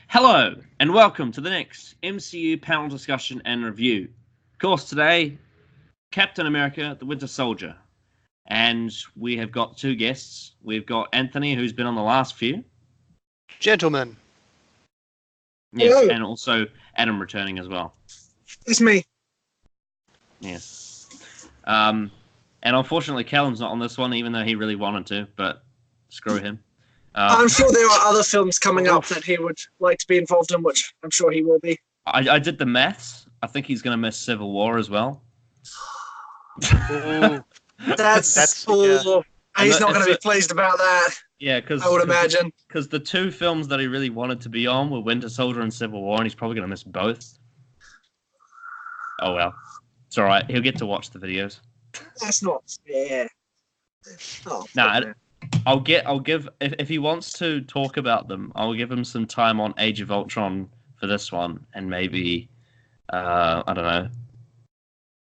Hello, and welcome to the next MCU panel discussion and review. Of course, today, Captain America, the Winter Soldier. And we have got two guests. We've got Anthony, who's been on the last few. Gentlemen. Yes, Hello. and also Adam returning as well. It's me. Yes. And unfortunately, Callum's not on this one, even though he really wanted to, but screw him. I'm sure there are other films coming up that he would like to be involved in, which I'm sure he will be. I did the maths. I think he's going to miss Civil War as well. Ooh. That's Yeah. He's not going to be pleased about that. Yeah, because I would imagine. Because the two films that he really wanted to be on were Winter Soldier and Civil War, and he's probably going to miss both. Oh well, it's all right. He'll get to watch the videos. That's not fair. Oh, Nah, man. I'll give if he wants to talk about them, I'll give him some time on Age of Ultron for this one, and maybe I don't know,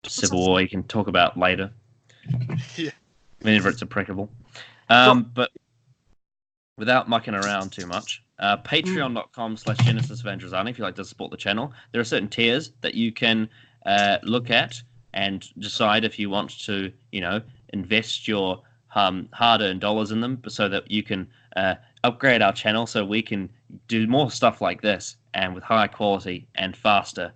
Civil War he can talk about later. Yeah. Whenever it's applicable. But without mucking around too much, patreon.com/GenesisEvangelizani if you'd like to support the channel. There are certain tiers that you can look at and decide if you want to, invest your hard-earned dollars in them so that you can upgrade our channel so we can do more stuff like this and with higher quality and faster,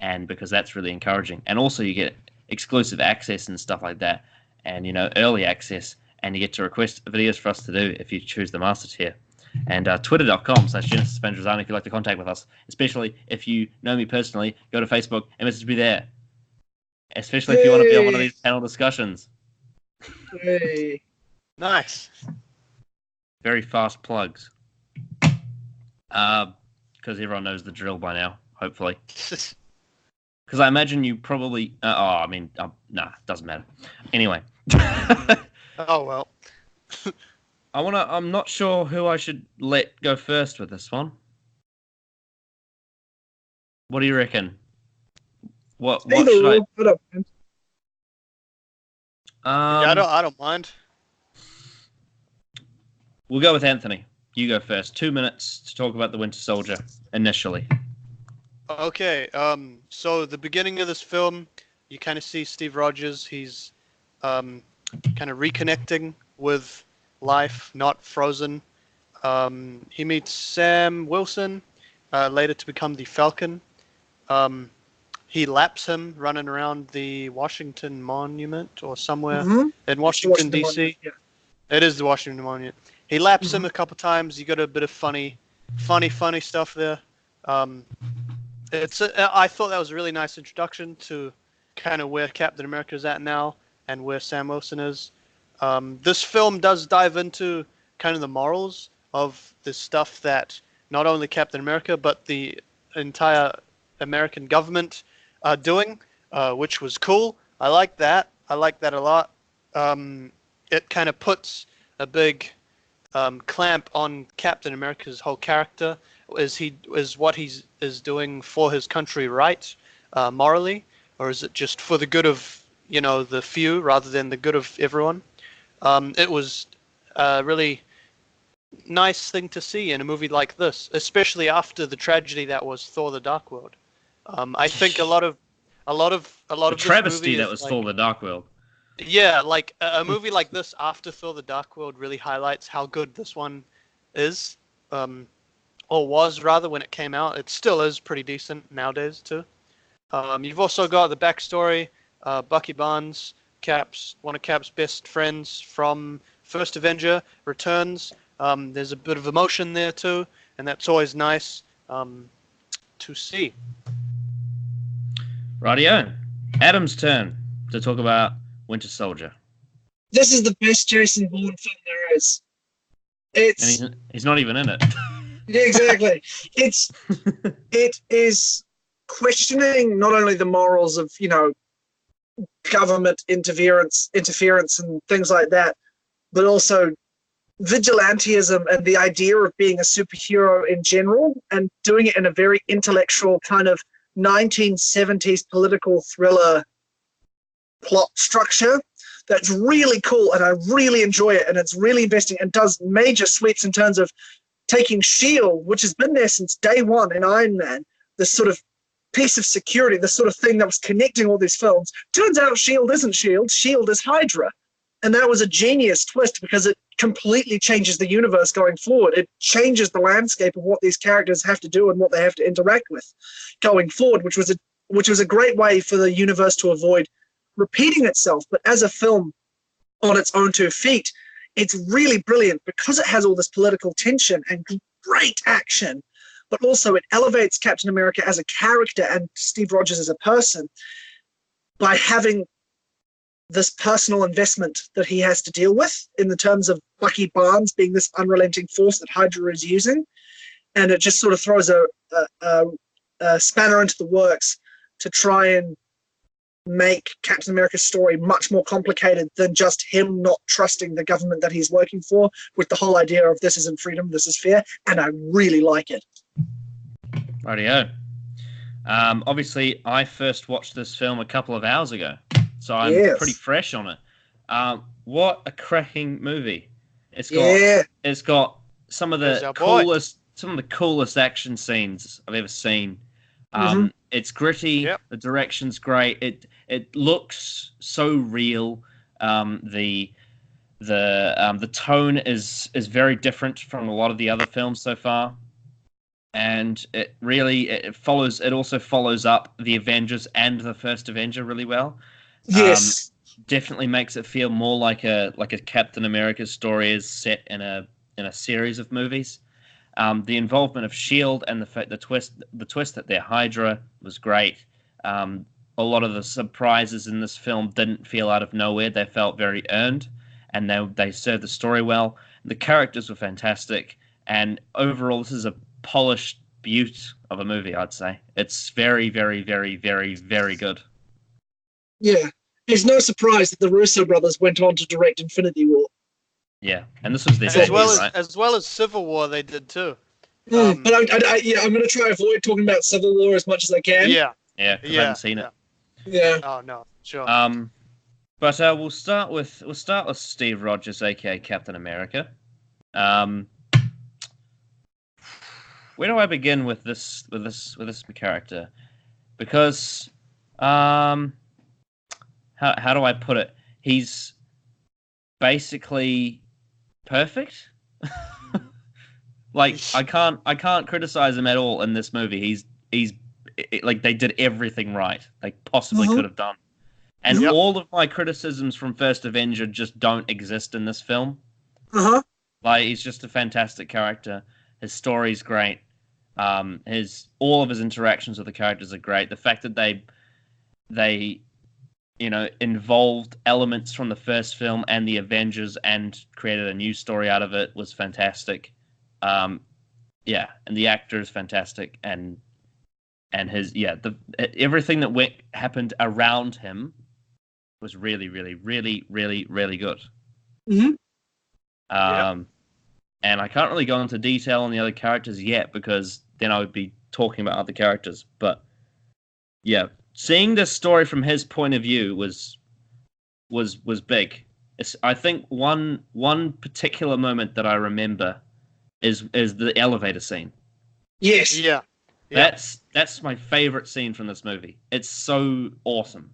and because that's really encouraging. And also you get exclusive access and stuff like that, and early access, and you get to request videos for us to do if you choose the master tier. And twitter.com/GenesisEvangelizani if you'd like to contact with us, especially if you know me personally. Go to Facebook and message me there, especially if you want to be on one of these panel discussions. Hey. Nice. Very fast plugs. Because everyone knows the drill by now, hopefully. Because I imagine you probably... nah, doesn't matter. Anyway. Oh, well. I'm not sure who I should let go first with this one. What do you reckon? What should I... I don't mind. We'll go with Anthony. You go first. 2 minutes to talk about the Winter Soldier initially. Okay, so the beginning of this film, you kind of see Steve Rogers. He's kind of reconnecting with life, not frozen. He meets Sam Wilson, later to become the Falcon. He laps him running around the Washington Monument or somewhere in Washington, D.C. Yeah. It is the Washington Monument. He laps him a couple times. You got a bit of funny stuff there. I thought that was a really nice introduction to kind of where Captain America is at now and where Sam Wilson is. This film does dive into kind of the morals of the stuff that not only Captain America but the entire American government are doing, which was cool. I like that. I like that a lot. It kind of puts a big clamp on Captain America's whole character. Is what he is doing for his country right, morally, or is it just for the good of the few rather than the good of everyone? It was a really nice thing to see in a movie like this, especially after the tragedy that was Thor: The Dark World. I think a lot of The this travesty movie that is was like, Thor: The Dark World. Yeah, like a movie like this after Thor: The Dark World really highlights how good this one is, or was rather when it came out. It still is pretty decent nowadays too. You've also got the backstory. Bucky Barnes, one of Cap's best friends from First Avenger, returns. There's a bit of emotion there too, and that's always nice to see. Rightio. Adam's turn to talk about Winter Soldier. This is the best Jason Bourne film there is. And he's not even in it. Yeah, exactly. It is questioning not only the morals of government interference and things like that, but also vigilantism and the idea of being a superhero in general, and doing it in a very intellectual kind of 1970s political thriller plot structure that's really cool, and I really enjoy it, and it's really investing and does major sweeps in terms of taking S.H.I.E.L.D., which has been there since day one in Iron Man, this sort of piece of security, this sort of thing that was connecting all these films. Turns out S.H.I.E.L.D. isn't S.H.I.E.L.D., S.H.I.E.L.D. is Hydra. And that was a genius twist because it completely changes the universe going forward. It changes the landscape of what these characters have to do and what they have to interact with going forward, which was a great way for the universe to avoid repeating itself. But as a film on its own 2 feet, it's really brilliant because it has all this political tension and great action, but also it elevates Captain America as a character and Steve Rogers as a person by having this personal investment that he has to deal with in the terms of Bucky Barnes being this unrelenting force that Hydra is using. And it just sort of throws a spanner into the works to try and make Captain America's story much more complicated than just him not trusting the government that he's working for, with the whole idea of this isn't freedom, this is fear. And I really like it. Rightio. Obviously, I first watched this film a couple of hours ago, so I'm pretty fresh on it. What a cracking movie! It's got some of the coolest action scenes I've ever seen. It's gritty. Yep. The direction's great. It looks so real. The tone is very different from a lot of the other films so far, and it also follows up the Avengers and the first Avenger really well. Yes, definitely makes it feel more like a Captain America story is set in a series of movies. The involvement of S.H.I.E.L.D. and the twist that they're Hydra was great. A lot of the surprises in this film didn't feel out of nowhere. They felt very earned, and they served the story well. The characters were fantastic, and overall, this is a polished beaut of a movie, I'd say. It's very, very, very, very, very good. Yeah. It's no surprise that the Russo brothers went on to direct Infinity War. Yeah, and this was their as well as Civil War they did too. But I'm going to try to avoid talking about Civil War as much as I can. Yeah, because I haven't seen it. Yeah. Oh no, sure. But we'll start with Steve Rogers, aka Captain America. Where do I begin with this character? Because how do I put it? He's basically perfect. Like I can't criticize him at all in this movie. He's like they did everything right they possibly could have done, and all of my criticisms from First Avenger just don't exist in this film. Like he's just a fantastic character. His story's great. All of his interactions with the characters are great. The fact that they involved elements from the first film and the Avengers and created a new story out of it was fantastic. And the actor is fantastic, and his everything that happened around him was really, really, really, really, really good. And I can't really go into detail on the other characters yet because then I would be talking about other characters. But yeah, seeing this story from his point of view was big. I think one particular moment that I remember is the elevator scene. Yes. Yeah. That's my favorite scene from this movie. It's so awesome.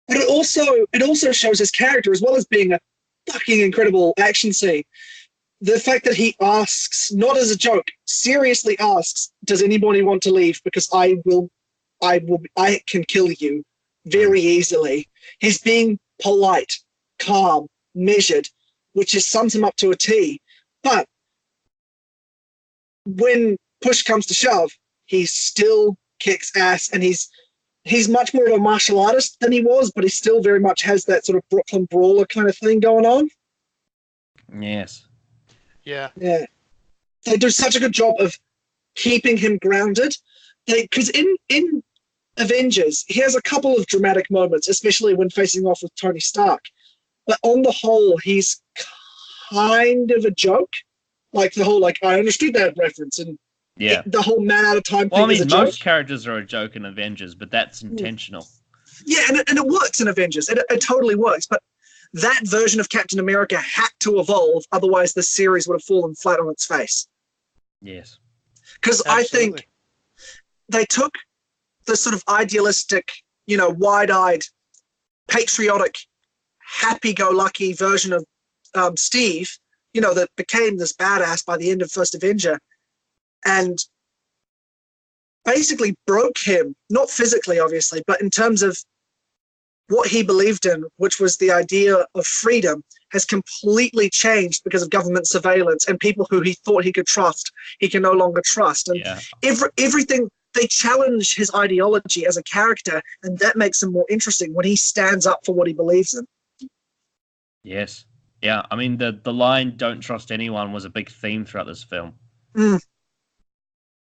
But it also shows his character, as well as being a fucking incredible action scene. The fact that he asks, not as a joke, seriously asks, "Does anybody want to leave? Because I can kill you very easily." He's being polite, calm, measured, which just sums him up to a T. But when push comes to shove, he still kicks ass, and he's much more of a martial artist than he was, but he still very much has that sort of Brooklyn Brawler kind of thing going on. Yes. Yeah. Yeah. They do such a good job of keeping him grounded. Because in Avengers, he has a couple of dramatic moments, especially when facing off with Tony Stark. But on the whole, he's kind of a joke. Like the whole, I understood that reference, and the whole man out of time thing is a joke. Most characters are a joke in Avengers, but that's intentional. Yeah, and it works in Avengers. It totally works. But that version of Captain America had to evolve, otherwise the series would have fallen flat on its face. Yes. Because I think they took the sort of idealistic, wide-eyed, patriotic, happy-go-lucky version of Steve, that became this badass by the end of First Avenger, and basically broke him, not physically, obviously, but in terms of what he believed in, which was the idea of freedom, has completely changed because of government surveillance and people who he thought he could trust, he can no longer trust. And everything, they challenge his ideology as a character, and that makes him more interesting when he stands up for what he believes in. Yes. Yeah, I mean, the line, "don't trust anyone," was a big theme throughout this film.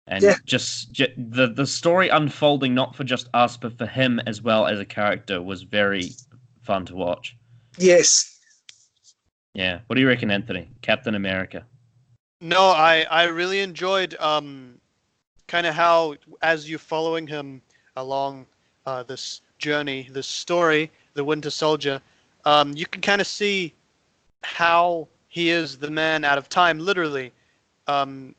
And just the story unfolding, not for just us, but for him as well as a character, was very fun to watch. Yes. Yeah. What do you reckon, Anthony? Captain America. No, I really enjoyed kind of how, as you're following him along this journey, this story, the Winter Soldier, you can kind of see how he is the man out of time, literally. When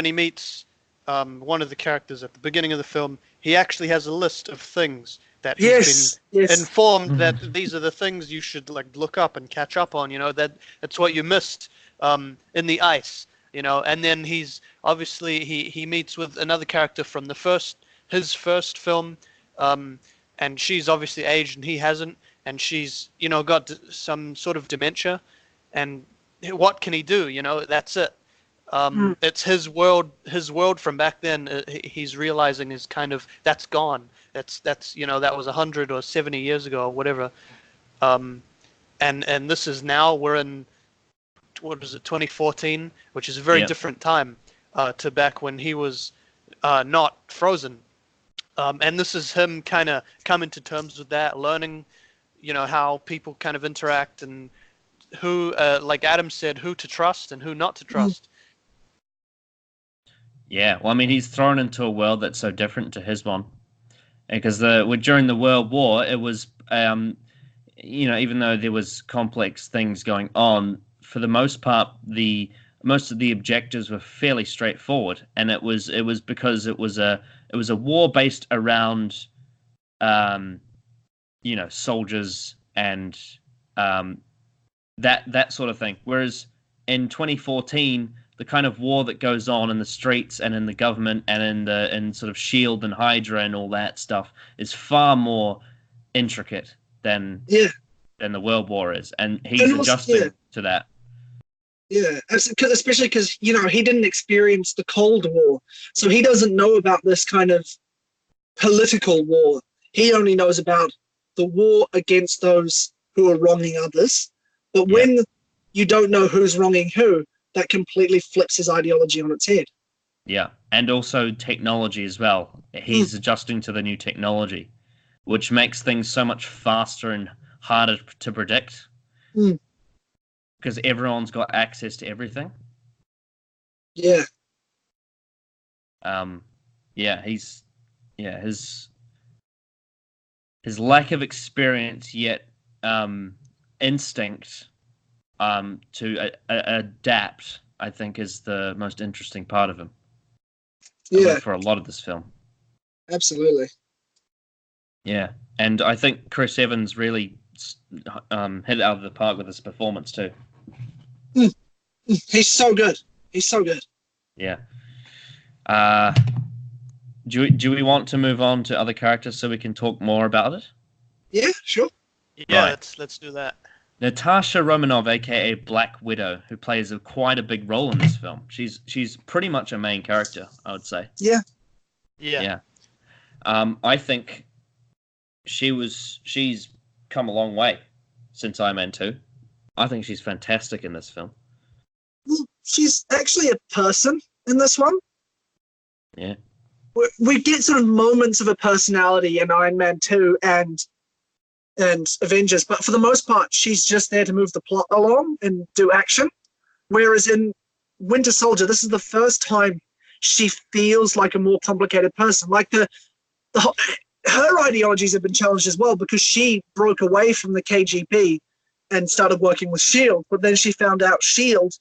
he meets one of the characters at the beginning of the film, he actually has a list of things that he's been informed that these are the things you should look up and catch up on. That's what you missed in the ice. And then he's obviously he meets with another character from his first film, and she's obviously aged and he hasn't, and she's got some sort of dementia, and what can he do? That's it. It's his world from back then. He's realizing is kind of that's gone. That's that was 100 or 70 years ago or whatever. And this is now we're in, what is it, 2014, which is a very different time to back when he was not frozen. And this is him kind of coming to terms with that, learning, how people kind of interact and who, like Adam said, who to trust and who not to trust. Yeah, well, I mean, he's thrown into a world that's so different to his one, because during the World War, it was, even though there was complex things going on, for the most part, most of the objectives were fairly straightforward, and it was because it was a war based around, soldiers and that sort of thing. Whereas in 2014, the kind of war that goes on in the streets and in the government and in sort of SHIELD and Hydra and all that stuff is far more intricate than the World War is, and he's adjusting to that. Yeah, especially because he didn't experience the Cold War, so he doesn't know about this kind of political war. He only knows about the war against those who are wronging others. But when you don't know who's wronging who, that completely flips his ideology on its head. Yeah, and also technology as well. He's adjusting to the new technology, which makes things so much faster and harder to predict. Because everyone's got access to everything. Yeah. His lack of experience, yet instinct to adapt, I think, is the most interesting part of him. For a lot of this film. Absolutely. Yeah, and I think Chris Evans really hit it out of the park with his performance too. He's so good. Yeah. Do we want to move on to other characters so we can talk more about it? Yeah, sure. Yeah, right. Let's do that. Natasha Romanoff, aka Black Widow, who plays quite a big role in this film. She's pretty much a main character, I would say. Yeah. I think she's come a long way since Iron Man 2. I think she's fantastic in this film. She's actually a person in this one. Yeah. We get sort of moments of a personality in Iron Man 2 and Avengers, but for the most part, she's just there to move the plot along and do action. Whereas in Winter Soldier, this is the first time she feels like a more complicated person. Like her ideologies have been challenged as well because she broke away from the KGB and started working with SHIELD, but then she found out SHIELD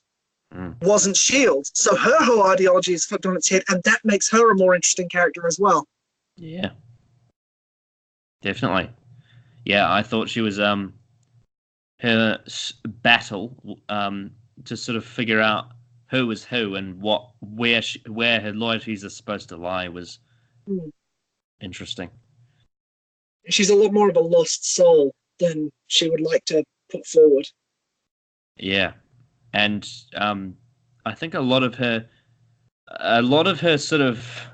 wasn't SHIELD. So her whole ideology is flipped on its head, and that makes her a more interesting character as well. Yeah. Definitely. Yeah, I thought she was her battle to sort of figure out who was who and where her loyalties are supposed to lie was interesting. She's a lot more of a lost soul than she would like to put forward. Yeah, and I think a lot of her sort of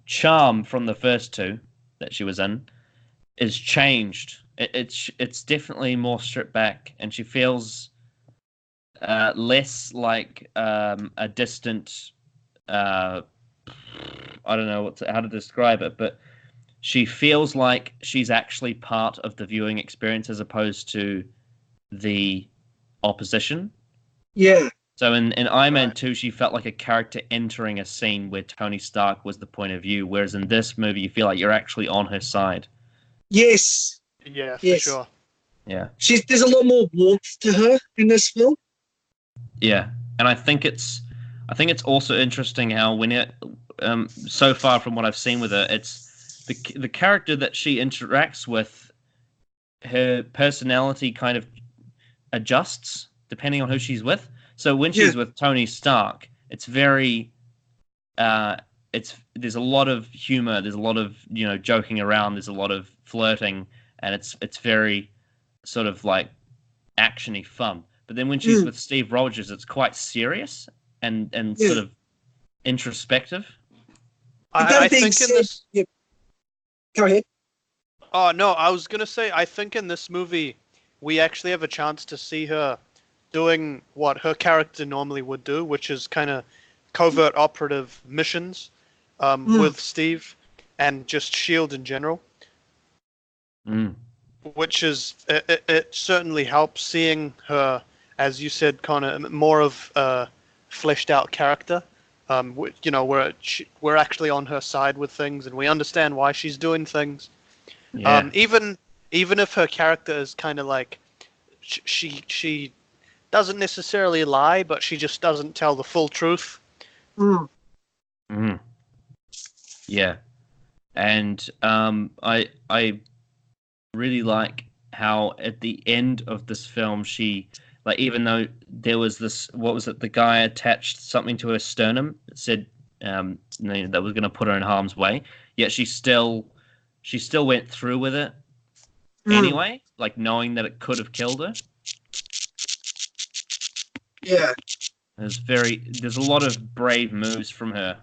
charm from the first two that she was in is changed. It's definitely more stripped back, and she feels less like a distant. I don't know how to describe it, but she feels like she's actually part of the viewing experience as opposed to the opposition. Yeah. So in Iron Man 2, she felt like a character entering a scene where Tony Stark was the point of view, whereas in this movie, you feel like you're actually on her side. Yes. Yeah, for sure. Yeah. There's a lot more warmth to her in this film. Yeah, and I think it's also interesting how when it so far from what I've seen with her, it's the character that she interacts with, her personality kind of adjusts depending on who she's with. So when she's with Tony Stark, it's very there's a lot of humor, there's a lot of joking around, there's a lot of flirting, and it's very sort of like actiony fun. But then when she's with Steve Rogers, it's quite serious and sort of introspective. I think in this. Yeah. Go ahead. Oh no, I was gonna say I think in this movie we actually have a chance to see her doing what her character normally would do, which is kind of covert operative missions with Steve and just SHIELD in general. Which is it certainly helps seeing her, as you said, Connor, more of a fleshed out character. We're actually on her side with things, and we understand why she's doing things. Yeah. Even if her character is kind of like she doesn't necessarily lie, but she just doesn't tell the full truth. Yeah, and I really like how at the end of this film she, like, even though there was this, what was it, the guy attached something to her sternum that said that was going to put her in harm's way, yet she still went through with it anyway, like knowing that it could have killed her. Yeah. There's a lot of brave moves from her.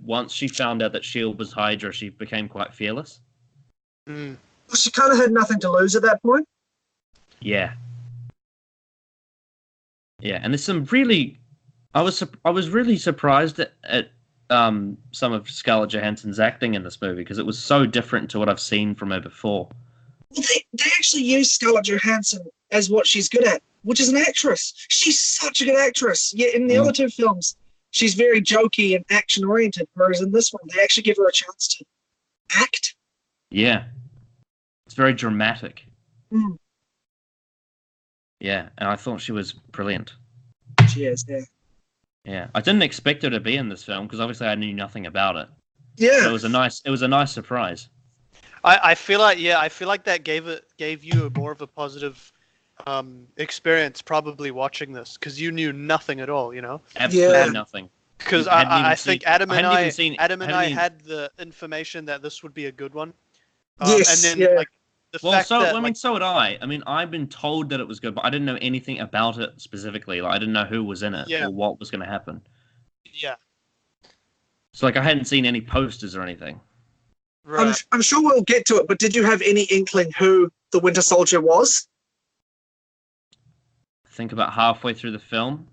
Once she found out that S.H.I.E.L.D. was Hydra, she became quite fearless. She kind of had nothing to lose at that point. Yeah. Yeah, and there's some really... I was really surprised at some of Scarlett Johansson's acting in this movie, because it was so different to what I've seen from her before. Well, they actually used Scarlett Johansson as what she's good at, which is an actress. She's such a good actress. Yet in the other two films, she's very jokey and action-oriented, whereas in this one, they actually give her a chance to act. Yeah. It's very dramatic. Yeah, and I thought she was brilliant. She is, yeah. Yeah, I didn't expect her to be in this film, because obviously I knew nothing about it. Yeah. So it was a nice surprise. I feel like that gave you more of a positive experience probably watching this, because you knew nothing at all, Absolutely nothing. Because I think Adam and I had the information that this would be a good one. Yes, and then so had I. I mean, I've been told that it was good, but I didn't know anything about it specifically. Like, I didn't know who was in it or what was going to happen. Yeah. So, like, I hadn't seen any posters or anything. Right. I'm sure we'll get to it, but did you have any inkling who the Winter Soldier was? I think about halfway through the film.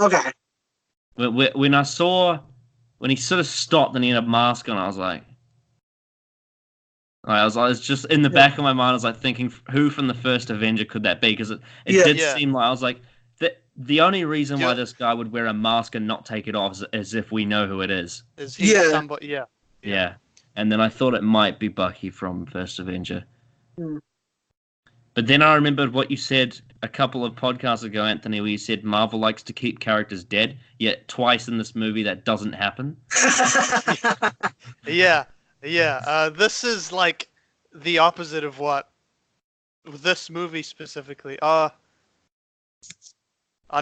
Okay. When he sort of stopped and he had a mask on, I was just in the back of my mind, I was like thinking, who from the first Avenger could that be? Because it did seem like, I was like, the only reason why this guy would wear a mask and not take it off is if we know who it is. Is he somebody? Yeah. Yeah. and then I thought it might be Bucky from First Avenger. Hmm. But then I remembered what you said a couple of podcasts ago, Anthony, where you said Marvel likes to keep characters dead, yet twice in this movie that doesn't happen. Yeah. This is like the opposite of what this movie specifically. I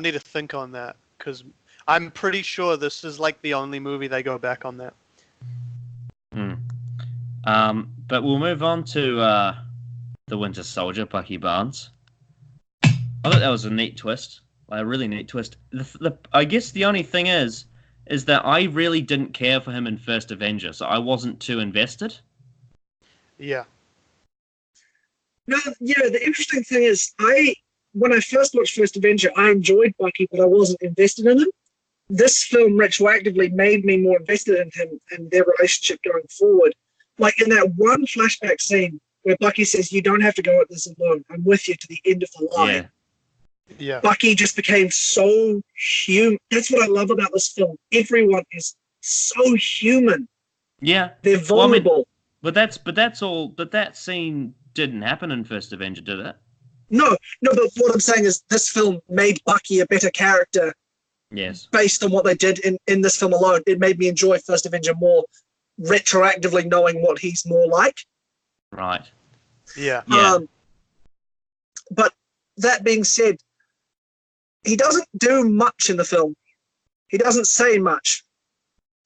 need to think on that because I'm pretty sure this is like the only movie they go back on that. But we'll move on to the Winter Soldier, Bucky Barnes. I thought that was a neat twist, like a really neat twist. I guess the only thing is that I really didn't care for him in First Avenger, so I wasn't too invested. Yeah. No, yeah, the interesting thing is, when I first watched First Avenger, I enjoyed Bucky, but I wasn't invested in him. This film retroactively made me more invested in him and their relationship going forward. Like in that one flashback scene where Bucky says, "You don't have to go at this alone. I'm with you to the end of the line." Yeah. Bucky just became so human. That's what I love about this film. Everyone is so human. Yeah. They're vulnerable. But that's all. But that scene didn't happen in First Avenger, did it? No. But what I'm saying is, this film made Bucky a better character. Yes. Based on what they did in this film alone, it made me enjoy First Avenger more, retroactively knowing what he's more like. Right. Yeah. But that being said, he doesn't do much in the film. He doesn't say much,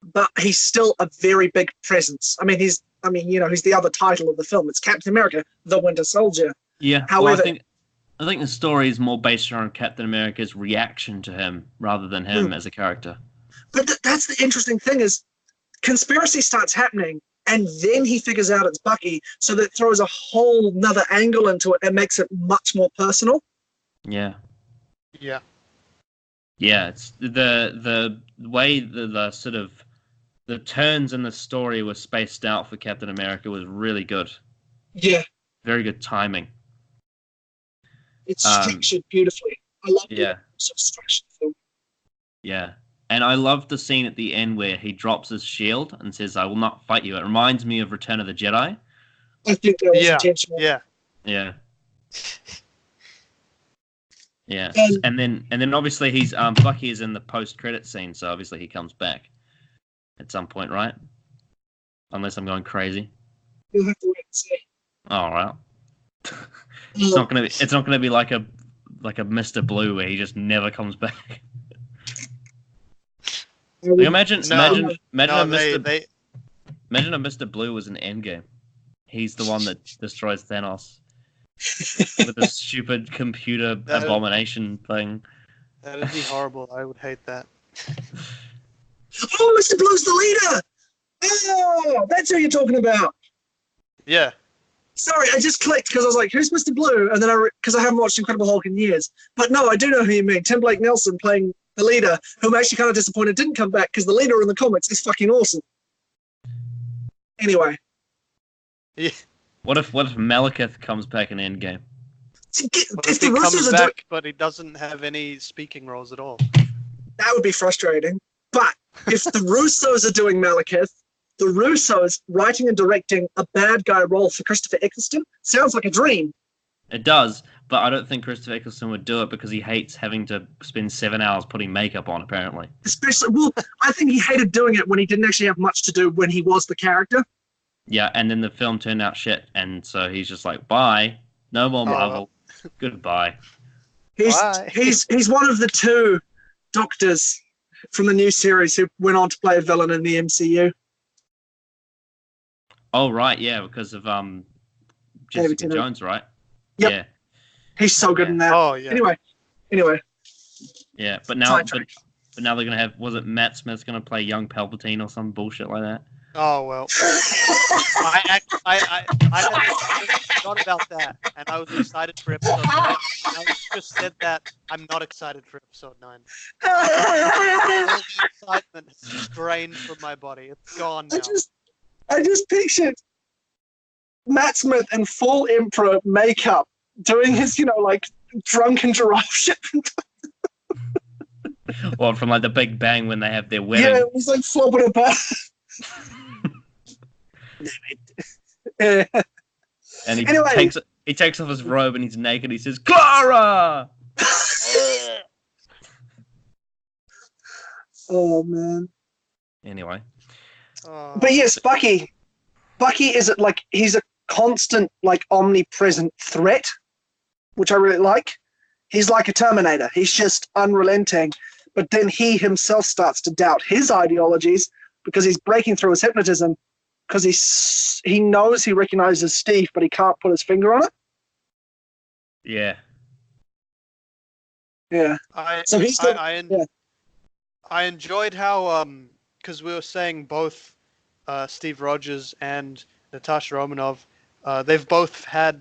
but he's still a very big presence. He's the other title of the film. It's Captain America, the Winter Soldier. Yeah. However, I think the story is more based around Captain America's reaction to him rather than him as a character. But that's the interesting thing is, conspiracy starts happening, and then he figures out it's Bucky, so that throws a whole nother angle into it and makes it much more personal. Yeah. Yeah. Yeah, it's the way the sort of the turns in the story were spaced out for Captain America was really good. Yeah. Very good timing. It's structured beautifully. I love the sort of structure of the film. Yeah. And I love the scene at the end where he drops his shield and says, "I will not fight you." It reminds me of Return of the Jedi. I think that was intentional. Yeah. Yeah. Yeah. And then obviously he's Bucky is in the post-credit scene, so obviously he comes back at some point, right? Unless I'm going crazy. You'll have to wait and see. All right. It's not gonna be like a Mr. Blue where he just never comes back. Like imagine a Mr. Blue was an Endgame. He's the one that destroys Thanos with a stupid computer abomination thing. That'd be horrible. I would hate that. Oh, Mr. Blue's the leader! Oh, that's who you're talking about. Yeah. Sorry, I just clicked because I was like, "Who's Mr. Blue?" And then because I haven't watched Incredible Hulk in years. But no, I do know who you mean. Tim Blake Nelson playing the leader, who I'm actually kind of disappointed didn't come back because the leader in the comics is fucking awesome. Anyway. Yeah. What if Malekith comes back in Endgame? If he comes back, but he doesn't have any speaking roles at all? That would be frustrating. But if the Russos are doing Malekith, the Russos writing and directing a bad guy role for Christopher Eccleston sounds like a dream. It does, but I don't think Christopher Eccleston would do it because he hates having to spend 7 hours putting makeup on, apparently. I think he hated doing it when he didn't actually have much to do when he was the character. Yeah, and then the film turned out shit, and so he's just like, bye, no more Marvel, goodbye. He's one of the two doctors from the new series who went on to play a villain in the MCU. Oh, right, yeah, because of Jessica Jones, right? Yep. Yeah. He's so good in that. Oh, yeah. Anyway. Yeah, but now they're going to have, was it Matt Smith's going to play young Palpatine or some bullshit like that? Oh, well. I forgot about that, and I was excited for episode 9. I just said that I'm not excited for episode 9. All the excitement is drained from my body. It's gone now. I just pictured Matt Smith in full Emperor makeup doing his, drunken giraffe shit. Well, from like the Big Bang when they have their wedding. Yeah, it was like flopping about. Uh, And Anyway. he takes off his robe and he's naked. He says, "Clara!" Oh man. Anyway, But yes, Bucky. Bucky is like he's a constant, like omnipresent threat, which I really like. He's like a Terminator. He's just unrelenting. But then he himself starts to doubt his ideologies because he's breaking through his hypnotism because he knows he recognizes Steve, but he can't put his finger on it. yeah, Yeah. So he's still, yeah. I enjoyed how because we were saying both Steve Rogers and Natasha Romanoff, they've both had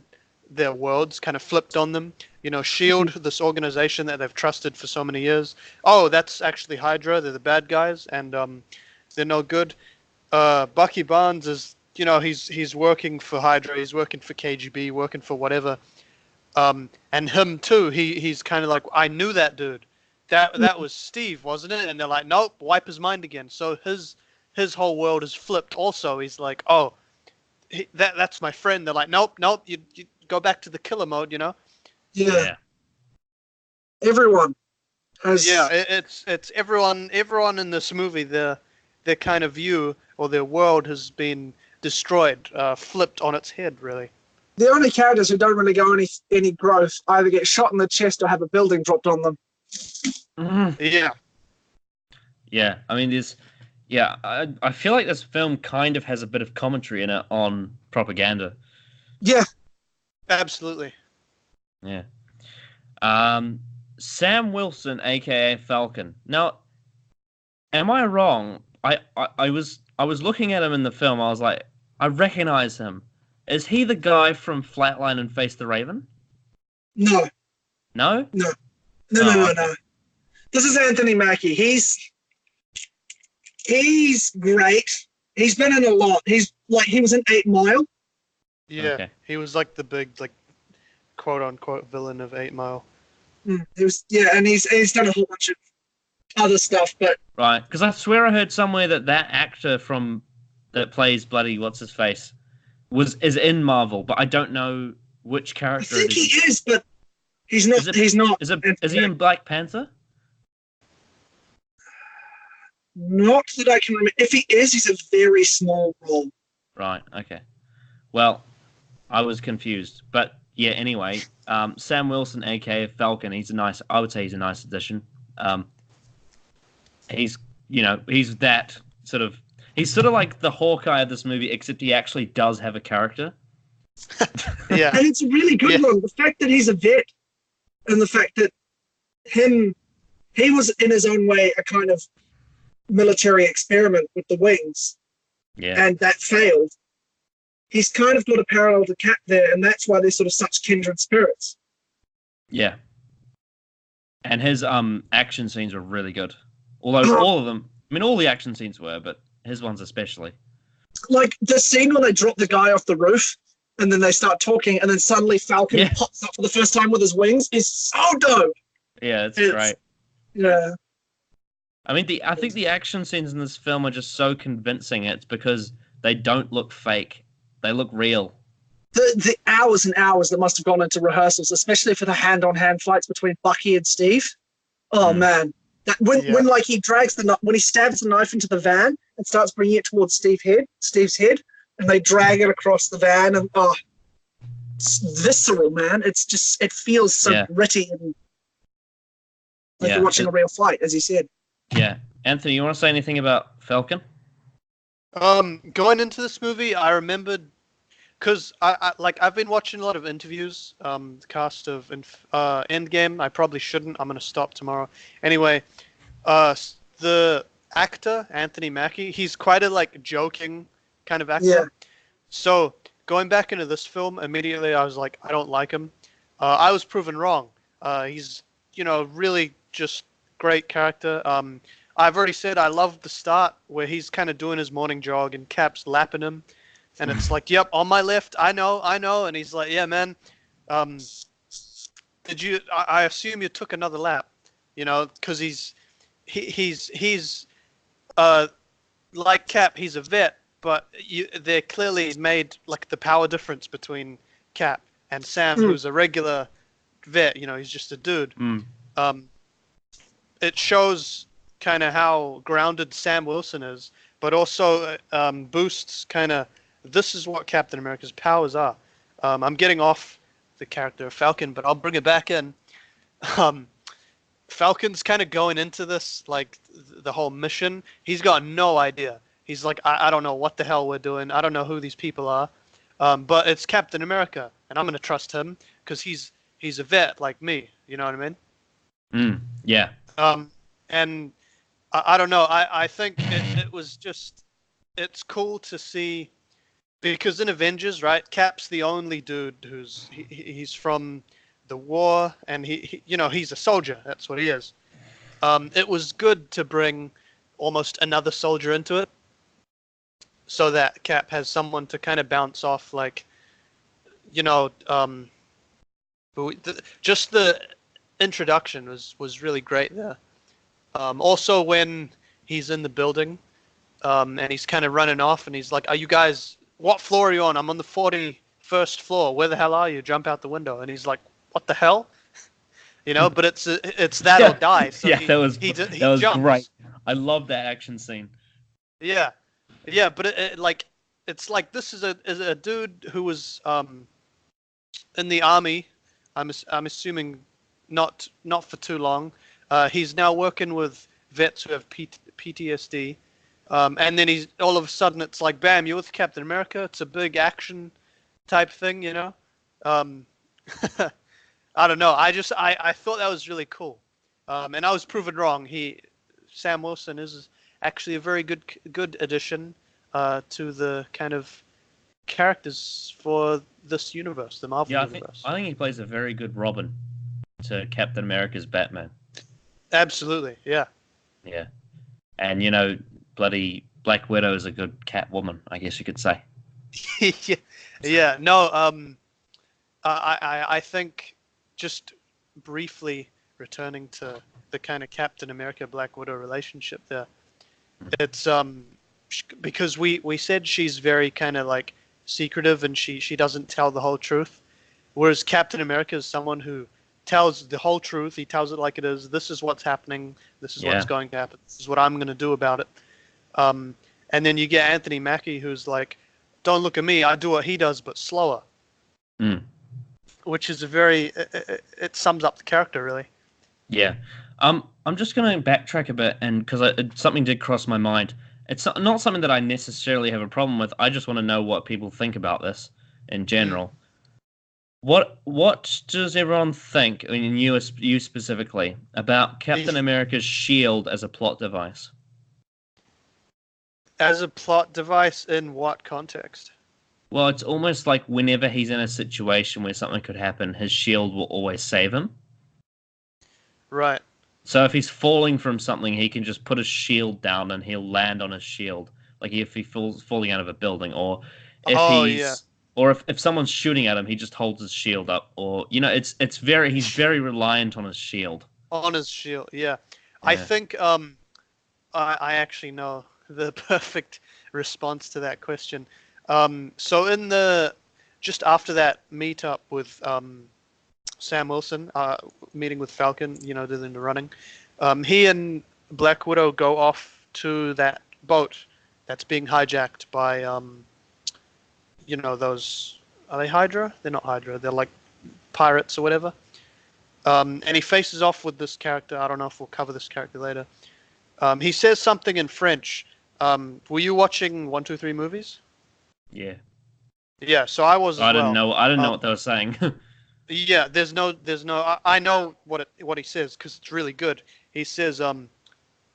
their worlds kind of flipped on them. You know, Shield, this organization that they've trusted for so many years. Oh, that's actually Hydra. They're the bad guys, and they're no good. Bucky Barnes is, you know, he's working for Hydra. He's working for KGB, working for whatever. And him too. He's kind of like, I knew that dude. That was Steve, wasn't it? And they're like, nope, wipe his mind again. So his whole world is flipped. Also, he's like, oh, that's my friend. They're like, nope, you go back to the killer mode, you know. Yeah. Everyone has. Yeah, it's everyone in this movie. Their kind of view or their world has been destroyed, flipped on its head, really. The only characters who don't really go any growth either get shot in the chest or have a building dropped on them. Yeah. Yeah, I mean, I feel like this film kind of has a bit of commentary in it on propaganda. Yeah. Absolutely. Yeah. Sam Wilson, aka Falcon. Now, am I wrong? I was looking at him in the film. I was like, I recognize him. Is he the guy from Flatline and Face the Raven? No. No? No. Oh, No. This is Anthony Mackie. He's great. He's been in a lot. He was in 8 Mile. Yeah. Okay. He was like the big, like, quote unquote villain of 8 Mile. He was, yeah, and he's done a whole bunch of other stuff, but Right, because I swear I heard somewhere that actor that plays bloody what's his face is in Marvel, but I don't know which I character think it he is. is, but he's not. He's not. Is he in Black Panther? Not that I can remember. If he is, he's a very small role. Right. Okay. Well, I was confused, but yeah. Anyway, Sam Wilson, aka Falcon, I would say he's a nice addition. He's that sort of. He's sort of like the Hawkeye of this movie, except he actually does have a character. Yeah. And it's a really good one. The fact that he's a vet, and the fact that he was in his own way a kind of military experiment with the wings, and that failed. He's kind of got a parallel to Cap there, and that's why they're sort of such kindred spirits. Yeah. And his action scenes are really good. Although all of them, I mean, all the action scenes were, but his ones especially. Like the scene when they drop the guy off the roof, and then they start talking, and then suddenly Falcon pops up for the first time with his wings is so dope. Yeah, it's great. Yeah. I mean, I think the action scenes in this film are just so convincing. It's because they don't look fake; they look real. The hours and hours that must have gone into rehearsals, especially for the hand-on-hand fights between Bucky and Steve. Oh man, when he when he stabs the knife into the van and starts bringing it towards Steve's head, and they drag it across the van, and it's visceral, man. It feels so gritty and like you're watching a real fight, as you said. Yeah. Anthony, you want to say anything about Falcon? Going into this movie, I remembered, because I've been watching a lot of interviews, the cast of Endgame. I probably shouldn't. I'm going to stop tomorrow. Anyway, the actor, Anthony Mackie, he's quite a, joking kind of actor. Yeah. So, going back into this film, immediately I was like, I don't like him. I was proven wrong. He's, really just great character. I've already said I love the start where he's kind of doing his morning jog and Cap's lapping him. And it's like, yep, on my left, I know. And he's like, yeah, man, I assume you took another lap, because he's like Cap, he's a vet, but they're clearly made like the power difference between Cap and Sam, who's a regular vet. You know, he's just a dude. It shows kind of how grounded Sam Wilson is, but also boosts kind of this is what Captain America's powers are. I'm getting off the character of Falcon, but I'll bring it back in. Falcon's kind of going into this, like, the whole mission. He's got no idea. He's like, I don't know what the hell we're doing. I don't know who these people are. But it's Captain America, and I'm going to trust him because he's a vet like me. You know what I mean? Yeah. And I don't know. I think it was just, it's cool to see, because in Avengers, right, Cap's the only dude he's from the war, and he you know, he's a soldier. That's what he is. It was good to bring almost another soldier into it, so that Cap has someone to kind of bounce off, like, you know, just the introduction was really great there. Also, when he's in the building, and he's kind of running off, and he's like, "Are you guys? What floor are you on? I'm on the 41st floor. Where the hell are you?" Jump out the window, and he's like, "What the hell?" You know, but it's that or die. So that was jumps. great. I love that action scene. Yeah, but it's like this is a dude who was in the army. I'm assuming not for too long. He's now working with vets who have PTSD, and then he's all of a sudden it's like, bam, you're with Captain America. It's a big action type thing, you know. I don't know. I thought that was really cool, and I was proven wrong. Sam Wilson is actually a very good addition to the kind of characters for this universe, the Marvel universe. I think he plays a very good Robin to Captain America's Batman. Absolutely, yeah. Yeah, and you know, bloody Black Widow is a good Catwoman, I guess you could say. yeah. No, I think, just briefly returning to the kind of Captain America Black Widow relationship there, it's because we said she's very kind of like secretive, and she doesn't tell the whole truth, whereas Captain America is someone who tells the whole truth. He tells it like it is. This is what's happening. This is what's going to happen. This is what I'm going to do about it. And then you get Anthony Mackie, who's like, don't look at me. I do what he does, but slower. Which is it sums up the character, really. Yeah. I'm just going to backtrack a bit, and because something did cross my mind. It's not something that I necessarily have a problem with. I just want to know what people think about this in general. What does everyone think, I mean, you specifically, about Captain America's shield as a plot device? As a plot device in what context? Well, it's almost like whenever he's in a situation where something could happen, his shield will always save him. Right. So if he's falling from something, he can just put his shield down and he'll land on his shield. Like if he falling out of a building, or if or if someone's shooting at him, he just holds his shield up. Or, you know, he's very reliant on his shield. On his shield, yeah. I think I actually know the perfect response to that question. So in just after that meetup with Sam Wilson, meeting with Falcon, you know, doing the running, he and Black Widow go off to that boat that's being hijacked by, you know, those, are they Hydra? They're not Hydra. They're like pirates or whatever. And he faces off with this character. I don't know if we'll cover this character later. He says something in French. Were you watching 1, 2, 3 movies? Yeah. Yeah, so I was as well. I didn't know what they were saying. Yeah, there's no. I know what he says because it's really good. He says,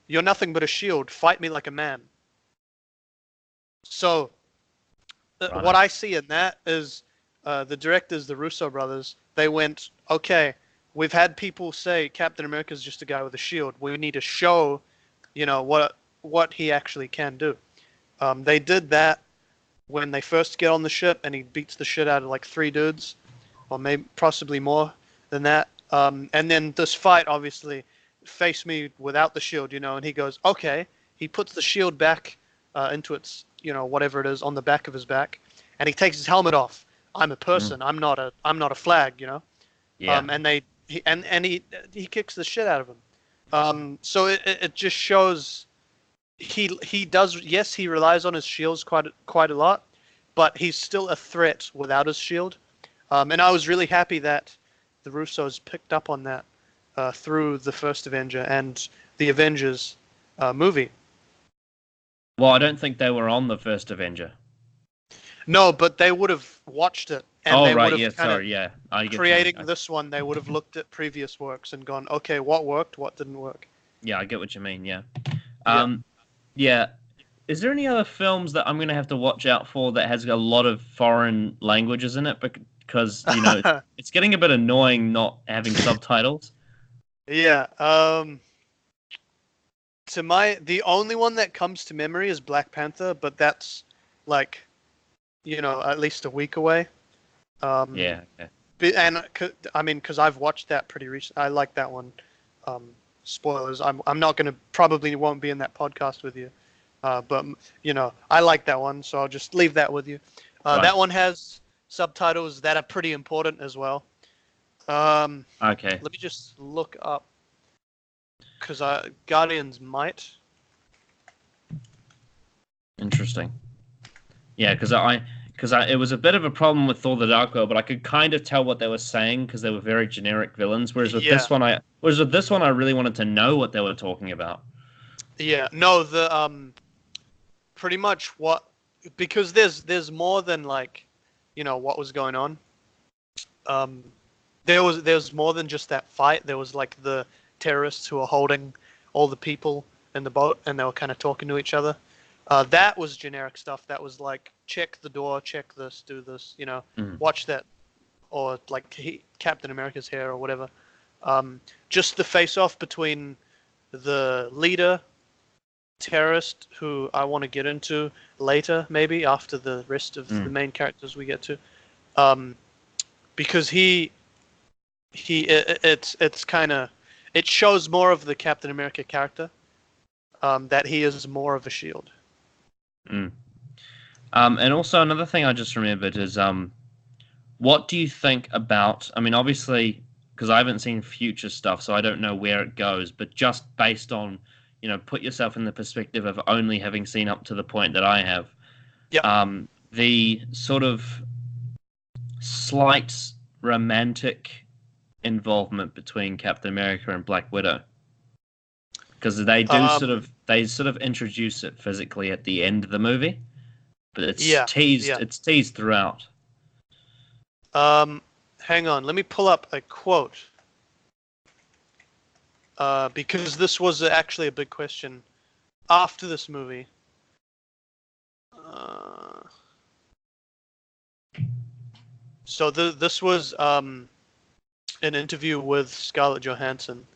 "You're nothing but a shield. Fight me like a man." So, what I see in that is the directors, the Russo brothers, they went, "Okay, we've had people say Captain America's just a guy with a shield. We need to show, you know, what he actually can do." They did that when they first get on the ship, and he beats the shit out of like 3 dudes. Or maybe possibly more than that. And then this fight, obviously, face me without the shield, you know, and he goes, okay. He puts the shield back into its whatever it is on the back of his back, and he takes his helmet off. I'm a person. I'm not a flag. Yeah. And he kicks the shit out of him. So it just shows he does. Yes, he relies on his shields quite a lot, but he's still a threat without his shield. And I was really happy that the Russos picked up on that through the first Avenger and the Avengers movie. Well, I don't think they were on the first Avenger. No, but they would have watched it, and they would have I get creating this one. They would have looked at previous works and gone, okay, what worked, what didn't work. Yeah, I get what you mean. Yeah. Yeah. Yeah. Is there any other films that I'm going to have to watch out for that has a lot of foreign languages in it? Because it's getting a bit annoying not having subtitles. Yeah. The only one that comes to memory is Black Panther, but that's like, at least a week away. Yeah. And I mean, because I've watched that pretty recently. I like that one. Spoilers. I'm not gonna probably won't be in that podcast with you, but I like that one, so I'll just leave that with you. Right. That one has subtitles that are pretty important as well. Okay. Let me just look up because Guardians might. Interesting. Yeah, because it was a bit of a problem with Thor: The Dark World, but I could kind of tell what they were saying because they were very generic villains. Whereas with this one, I really wanted to know what they were talking about. Yeah, no, the pretty much because there's more than like, what was going on. There was more than just that fight. There was like the terrorists who were holding all the people in the boat, and they were kind of talking to each other. That was generic stuff. That was like, check the door, check this, do this, watch that, or like Captain America's hair or whatever. Just the face-off between the leader terrorist, who I want to get into later, maybe after the rest of the main characters we get to, because it's kind of, it shows more of the Captain America character, that he is more of a shield. And also another thing I just remembered is, what do you think about? I mean, obviously, because I haven't seen future stuff, so I don't know where it goes. But just based on, put yourself in the perspective of only having seen up to the point that I have. Yeah. The sort of slight romantic involvement between Captain America and Black Widow, because they do sort of introduce it physically at the end of the movie, but it's teased. Yeah. It's teased throughout. Hang on, let me pull up a quote, because this was actually a big question after this movie. So this was an interview with Scarlett Johansson.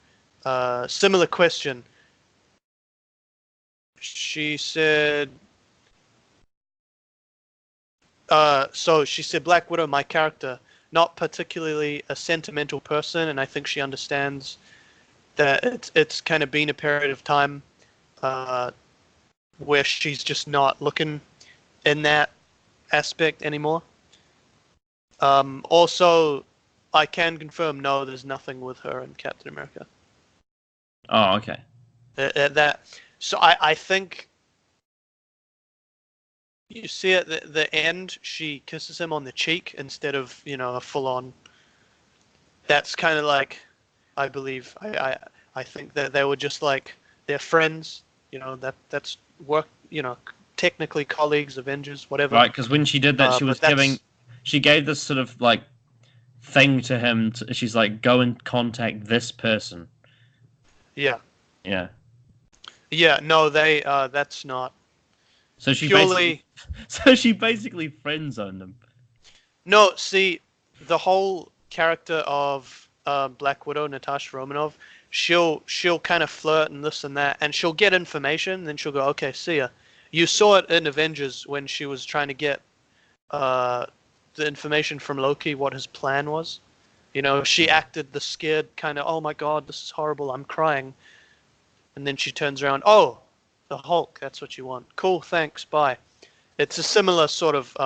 Similar question. She said, so she said, Black Widow, my character, not particularly a sentimental person, and I think she understands that it's kind of been a period of time where she's just not looking in that aspect anymore. Also, I can confirm, no, there's nothing with her and Captain America. Oh, okay. So I think you see at the end, she kisses him on the cheek instead of, a full-on. That's kind of like, I believe, I think that they were just like, they're friends, that's work, technically colleagues, Avengers, whatever. Right, because when she did that, she gave this sort of like thing to him. She's like, go and contact this person. Yeah. Yeah. Yeah, no, that's not. So she basically friend zoned them. No, see, the whole character of Black Widow, Natasha Romanoff, she'll kind of flirt and this and that, and she'll get information, and then she'll go, okay, see ya. You saw it in Avengers when she was trying to get the information from Loki, what his plan was. She acted the scared kind of, oh my god, this is horrible, I'm crying. And then she turns around, oh, the Hulk, that's what you want. Cool, thanks, bye. it's a similar sort of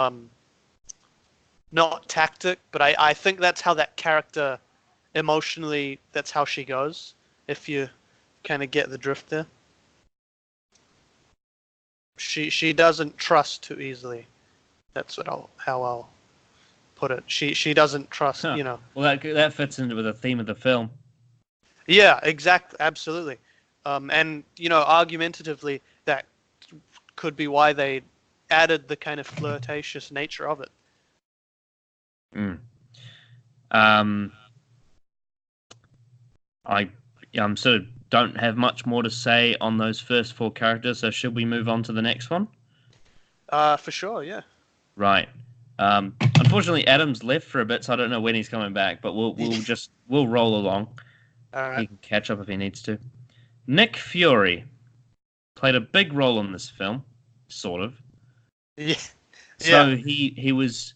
not tactic, but I think that's how that character emotionally, that's how she goes. If you kind of get the drift there, she doesn't trust too easily. That's how I'll put it. She doesn't trust, Huh. you know. Well, that fits into with the theme of the film. Yeah, exactly, absolutely. And you know, argumentatively, that could be why they added the kind of flirtatious nature of it. Mm. Um, I sort of don't have much more to say on those first four characters. So should we move on to the next one? For sure, yeah. Right. Unfortunately, Adam's left for a bit, so I don't know when he's coming back. But we'll roll along. All right. He can catch up if he needs to. Nick Fury played a big role in this film, sort of. Yeah. So he was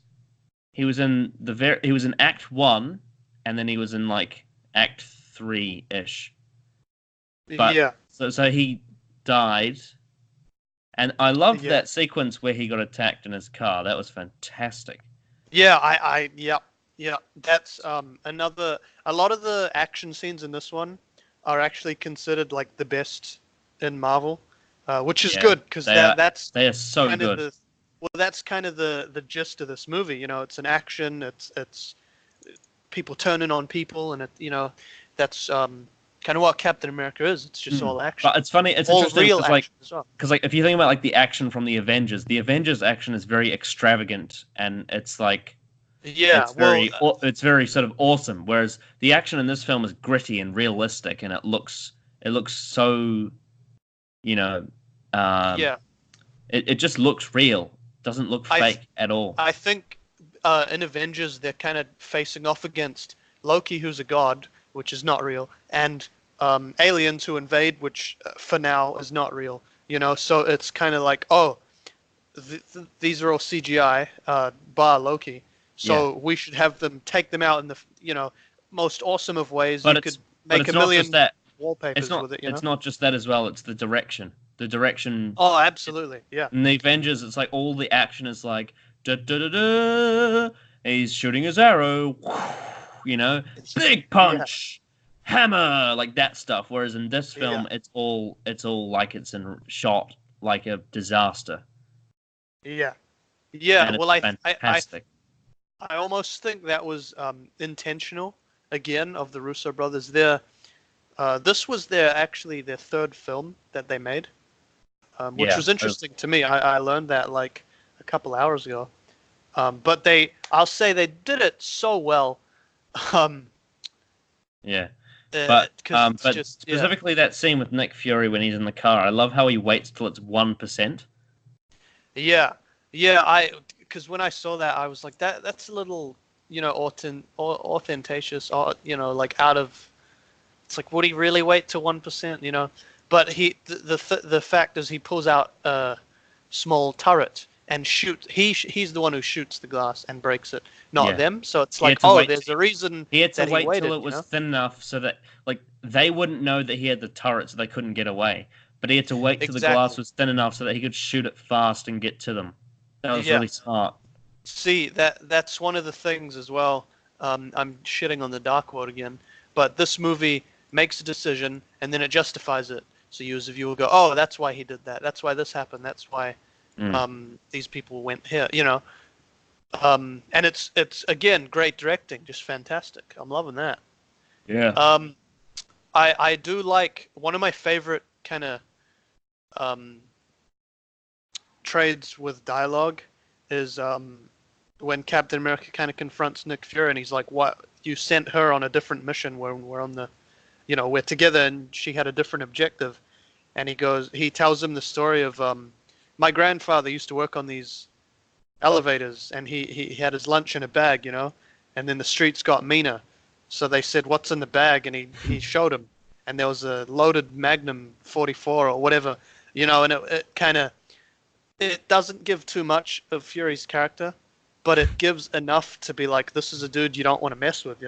in Act 1, and then he was in like Act 3-ish. But Yeah. so he died, and I loved Yeah. that sequence where he got attacked in his car. That was fantastic. Yeah. Yeah. That's another. A lot of the action scenes in this one are actually considered like the best in Marvel, which is good because they are so kind good. of that's kind of the gist of this movie. You know, it's an action. It's people turning on people, and that's kind of what Captain America is. It's just all action. But it's funny. It's all interesting real because action as well. if you think about like the action from the Avengers action is very extravagant, and it's like Yeah, it's very sort of awesome. Whereas the action in this film is gritty and realistic, and it looks so, yeah. It just looks real. Doesn't look fake at all. I think in Avengers they're kind of facing off against Loki, who's a god, which is not real, and aliens who invade, which for now is not real. You know, so it's kind of like, oh, these are all CGI, bar Loki. So we should have them take them out in the most awesome of ways. But you could make a million wallpapers with it. It's not just that as well. It's the direction. The direction. Oh, absolutely, yeah. In the Avengers, it's like all the action is like da da da da. He's shooting his arrow. Big punch, hammer, like that stuff. Whereas in this film, it's all like it's shot like a disaster. Yeah. And Well, it's fantastic. I almost think that was intentional. Again, of the Russo brothers. This was actually their third film that they made, which was interesting to me. I learned that like a couple hours ago. But I'll say they did it so well. But specifically that scene with Nick Fury when he's in the car, I love how he waits till it's 1%. Yeah. Because when I saw that, I was like, that's a little, ostentatious, like out of. It's like, would he really wait to 1%? But the fact is, he pulls out a small turret and shoots. He's the one who shoots the glass and breaks it, not them. So it's like, there's a reason. He had to wait waited, till it was thin enough so that like they wouldn't know that he had the turret, so they couldn't get away. But he had to wait till the glass was thin enough so that he could shoot it fast and get to them. That was really smart. See, that's one of the things as well. I'm shitting on the Dark World again, but this movie makes a decision and then it justifies it. So you as a viewer go, oh, that's why he did that. That's why this happened. That's why these people went here. And it's again great directing, just fantastic. I'm loving that. Yeah. I do like one of my favorite kind of trades with dialogue is when Captain America kind of confronts Nick Fury and he's like, "What? You sent her on a different mission when we're on the, we're together and she had a different objective." And he tells him the story of my grandfather used to work on these elevators and he had his lunch in a bag, and then the streets got meaner. So they said, "What's in the bag?" And he showed him, and there was a loaded Magnum 44 or whatever, and it kind of, it doesn't give too much of Fury's character, but it gives enough to be like, this is a dude you don't want to mess with,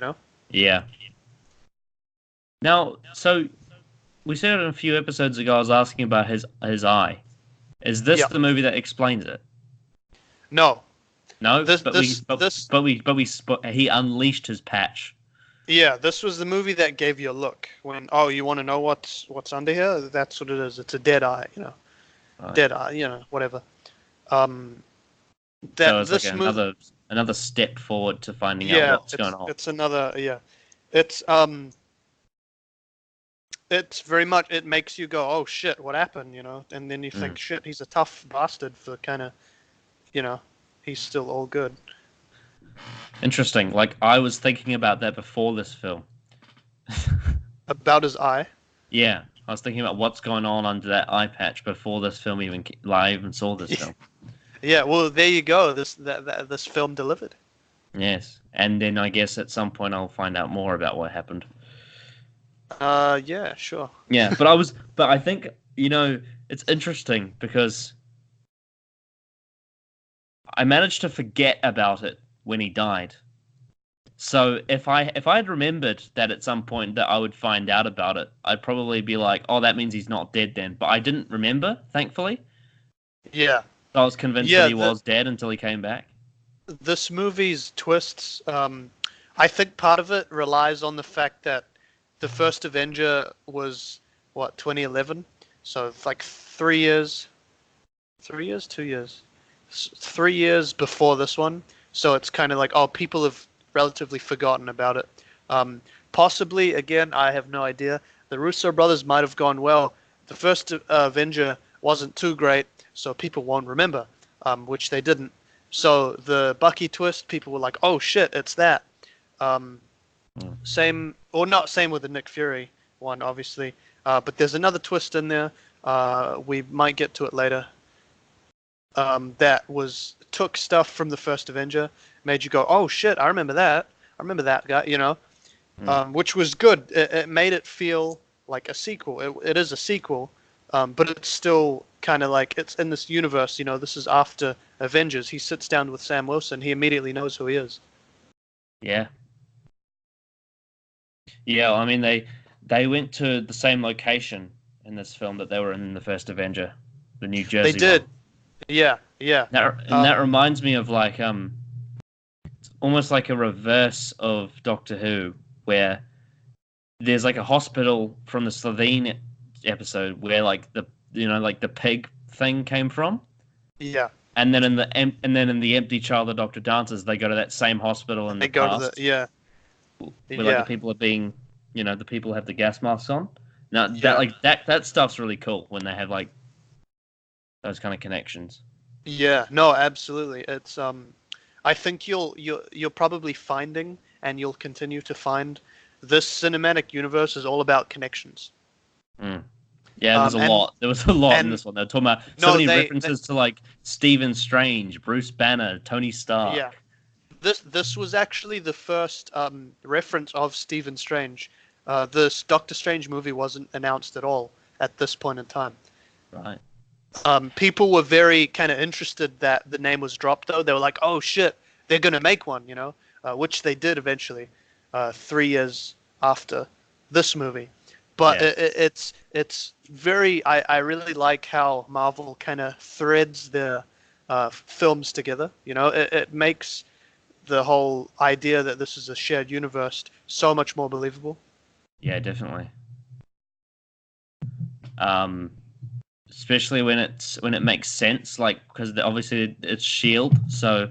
Yeah. Now, so we said it a few episodes ago, I was asking about his eye. Is this the movie that explains it? No, No, this but this this he unleashed his patch. yeah, this was the movie that gave you a look. When you want to know what's under here? That's what it is. It's a dead eye, Right. dead eye, whatever. Um, So that it's like this movie, another step forward to finding out yeah, what's going on. it's another, yeah, it's it's very much, it makes you go, oh shit, what happened, and then you think, shit, he's a tough bastard for kind of, he's still all good. Interesting. Like I was thinking about that before this film. About his eye. Yeah, I was thinking about what's going on under that eye patch before this film I even saw this film. Yeah, well, there you go. This film delivered. Yes, and then I guess at some point I'll find out more about what happened. Yeah, sure. Yeah, but I think it's interesting because I managed to forget about it when he died. So if I had remembered that at some point that I would find out about it, I'd probably be like, "Oh, that means he's not dead then." But I didn't remember, thankfully. Yeah. I was convinced that he was dead until he came back. This movie's twists, I think part of it relies on the fact that the first Avenger was, 2011? So it's like 3 years. 3 years? 2 years? 3 years before this one. So it's kind of like, people have relatively forgotten about it. Possibly, again, I have no idea. The Russo brothers might have gone, well, the first Avenger wasn't too great, so people won't remember, which they didn't. So the Bucky twist, people were like, oh shit, it's that. Same, or not same with the Nick Fury one, obviously. But there's another twist in there. We might get to it later. That took stuff from the first Avenger, made you go, oh shit, I remember that. I remember that guy, which was good. It made it feel like a sequel. It is a sequel, but it's still kind of like it's in this universe. This is after Avengers. He sits down with Sam Wilson. He immediately knows who he is. Yeah. Yeah, I mean they went to the same location in this film that they were in the first Avenger, the New Jersey. They did. One. Yeah. That reminds me of like it's almost like a reverse of Doctor Who, where there's like a hospital from the Slovene episode where like the pig thing came from. Yeah. And then in the Empty Child the Doctor Dances, they go to that same hospital in the past. Where like the people are being, the people have the gas masks on. Now that stuff's really cool when they have like those kind of connections. Yeah, no, absolutely. It's I think you're probably finding, and you'll continue to find, this cinematic universe is all about connections. Yeah, there's a lot. There was a lot in this one. They're talking about many references to like Stephen Strange, Bruce Banner, Tony Stark. Yeah, this was actually the first reference of Stephen Strange. This Doctor Strange movie wasn't announced at all at this point in time. Right. People were very kind of interested that the name was dropped, though. They were like, "Oh shit, they're gonna make one," which they did eventually, 3 years after this movie. But it's very. I really like how Marvel kind of threads their films together. It makes the whole idea that this is a shared universe so much more believable. Yeah, definitely. Especially when it makes sense, like because obviously it's Shield, so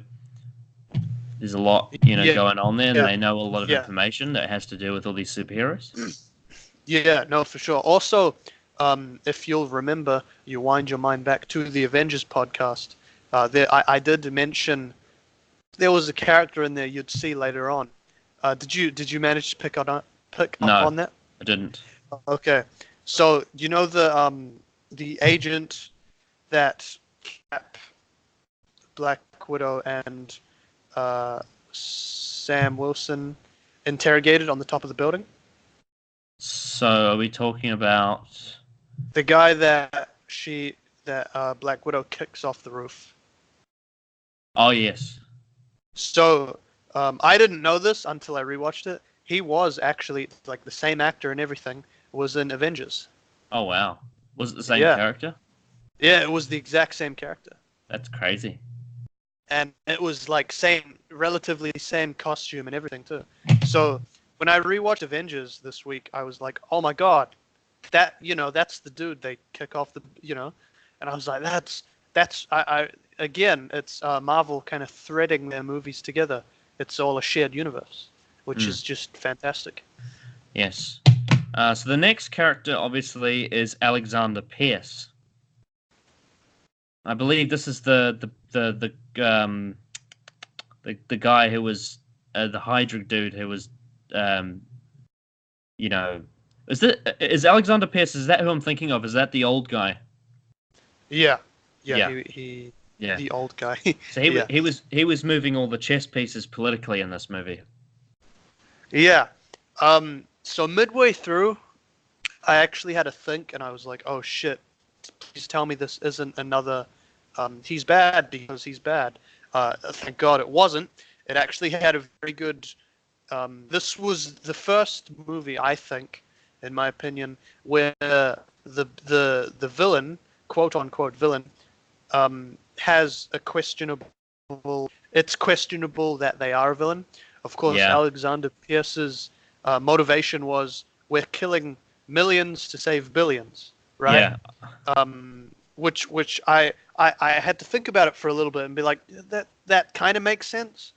there's a lot going on there, and they know a lot of information that has to do with all these superheroes. Yeah, no, for sure. Also, if you'll remember, you wind your mind back to the Avengers podcast. I did mention there was a character in there you'd see later on. Did you manage to pick up on that? I didn't. Okay, so the agent that Cap, Black Widow, and Sam Wilson interrogated on the top of the building? So are we talking about the guy that Black Widow kicks off the roof? Oh, yes. So I didn't know this until I rewatched it. He was actually like the same actor and everything was in Avengers. Oh, wow. Was it the same character? Yeah, it was the exact same character. That's crazy. and it was like relatively same costume and everything too. So when I rewatched Avengers this week, I was like, oh my god, that's the dude they kick off and I was like, I again, it's Marvel kind of threading their movies together. It's all a shared universe, which is just fantastic. Yes. So the next character, obviously, is Alexander Pierce. I believe this is the guy who was the Hydra dude who was, is Alexander Pierce? Is that who I'm thinking of? Is that the old guy? Yeah. Yeah. He Yeah. the old guy. So he was moving all the chess pieces politically in this movie. Yeah. So midway through, I actually had to think, and I was like, "Oh shit! Please tell me this isn't another. He's bad because he's bad." Thank God it wasn't. It actually had a very good. This was the first movie, I think, in my opinion, where the villain, quote unquote villain, has a questionable. It's questionable that they are a villain. Of course, Yeah. Alexander Pierce's motivation was we're killing millions to save billions, right? Yeah. Which I had to think about it for a little bit and be like, that kind of makes sense.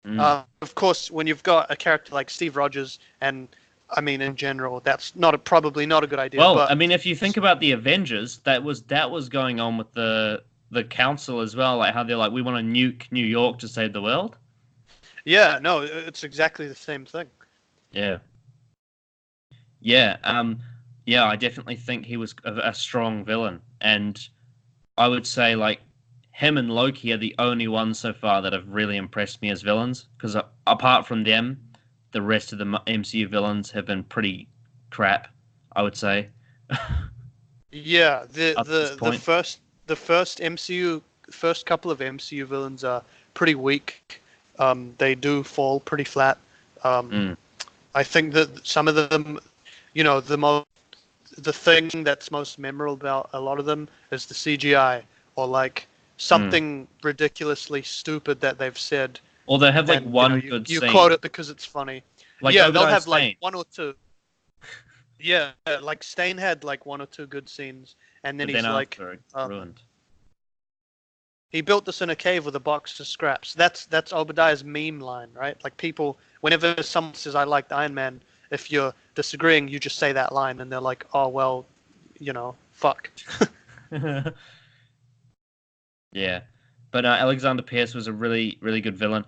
Of course, when you've got a character like Steve Rogers, and I mean in general, that's probably not a good idea. Well, but, I mean, if you think about the Avengers, that was going on with the council as well, like how they're like, we want to nuke New York to save the world. Yeah, no, it's exactly the same thing. Yeah. Yeah. Yeah, I definitely think he was a strong villain, and I would say like him and Loki are the only ones so far that have really impressed me as villains. Because apart from them, the rest of the MCU villains have been pretty crap, I would say. Yeah, Up to this the point. first couple of MCU villains are pretty weak. They do fall pretty flat. I think that some of them, the thing that's most memorable about a lot of them is the CGI, or like something ridiculously stupid that they've said. Or they have like And, one you good you scene. quote it because it's funny. Like Yeah, they'll Obadiah have like Stane. one or two. Yeah, like Stain had like one or two good scenes, and then But he's then like, after, it's ruined. he built this in a cave with a box of scraps. That's Obadiah's meme line, right? Like people, whenever someone says I liked Iron Man, if you're disagreeing, you just say that line, and they're like, oh well, fuck. Yeah, but Alexander Pierce was a really, really good villain.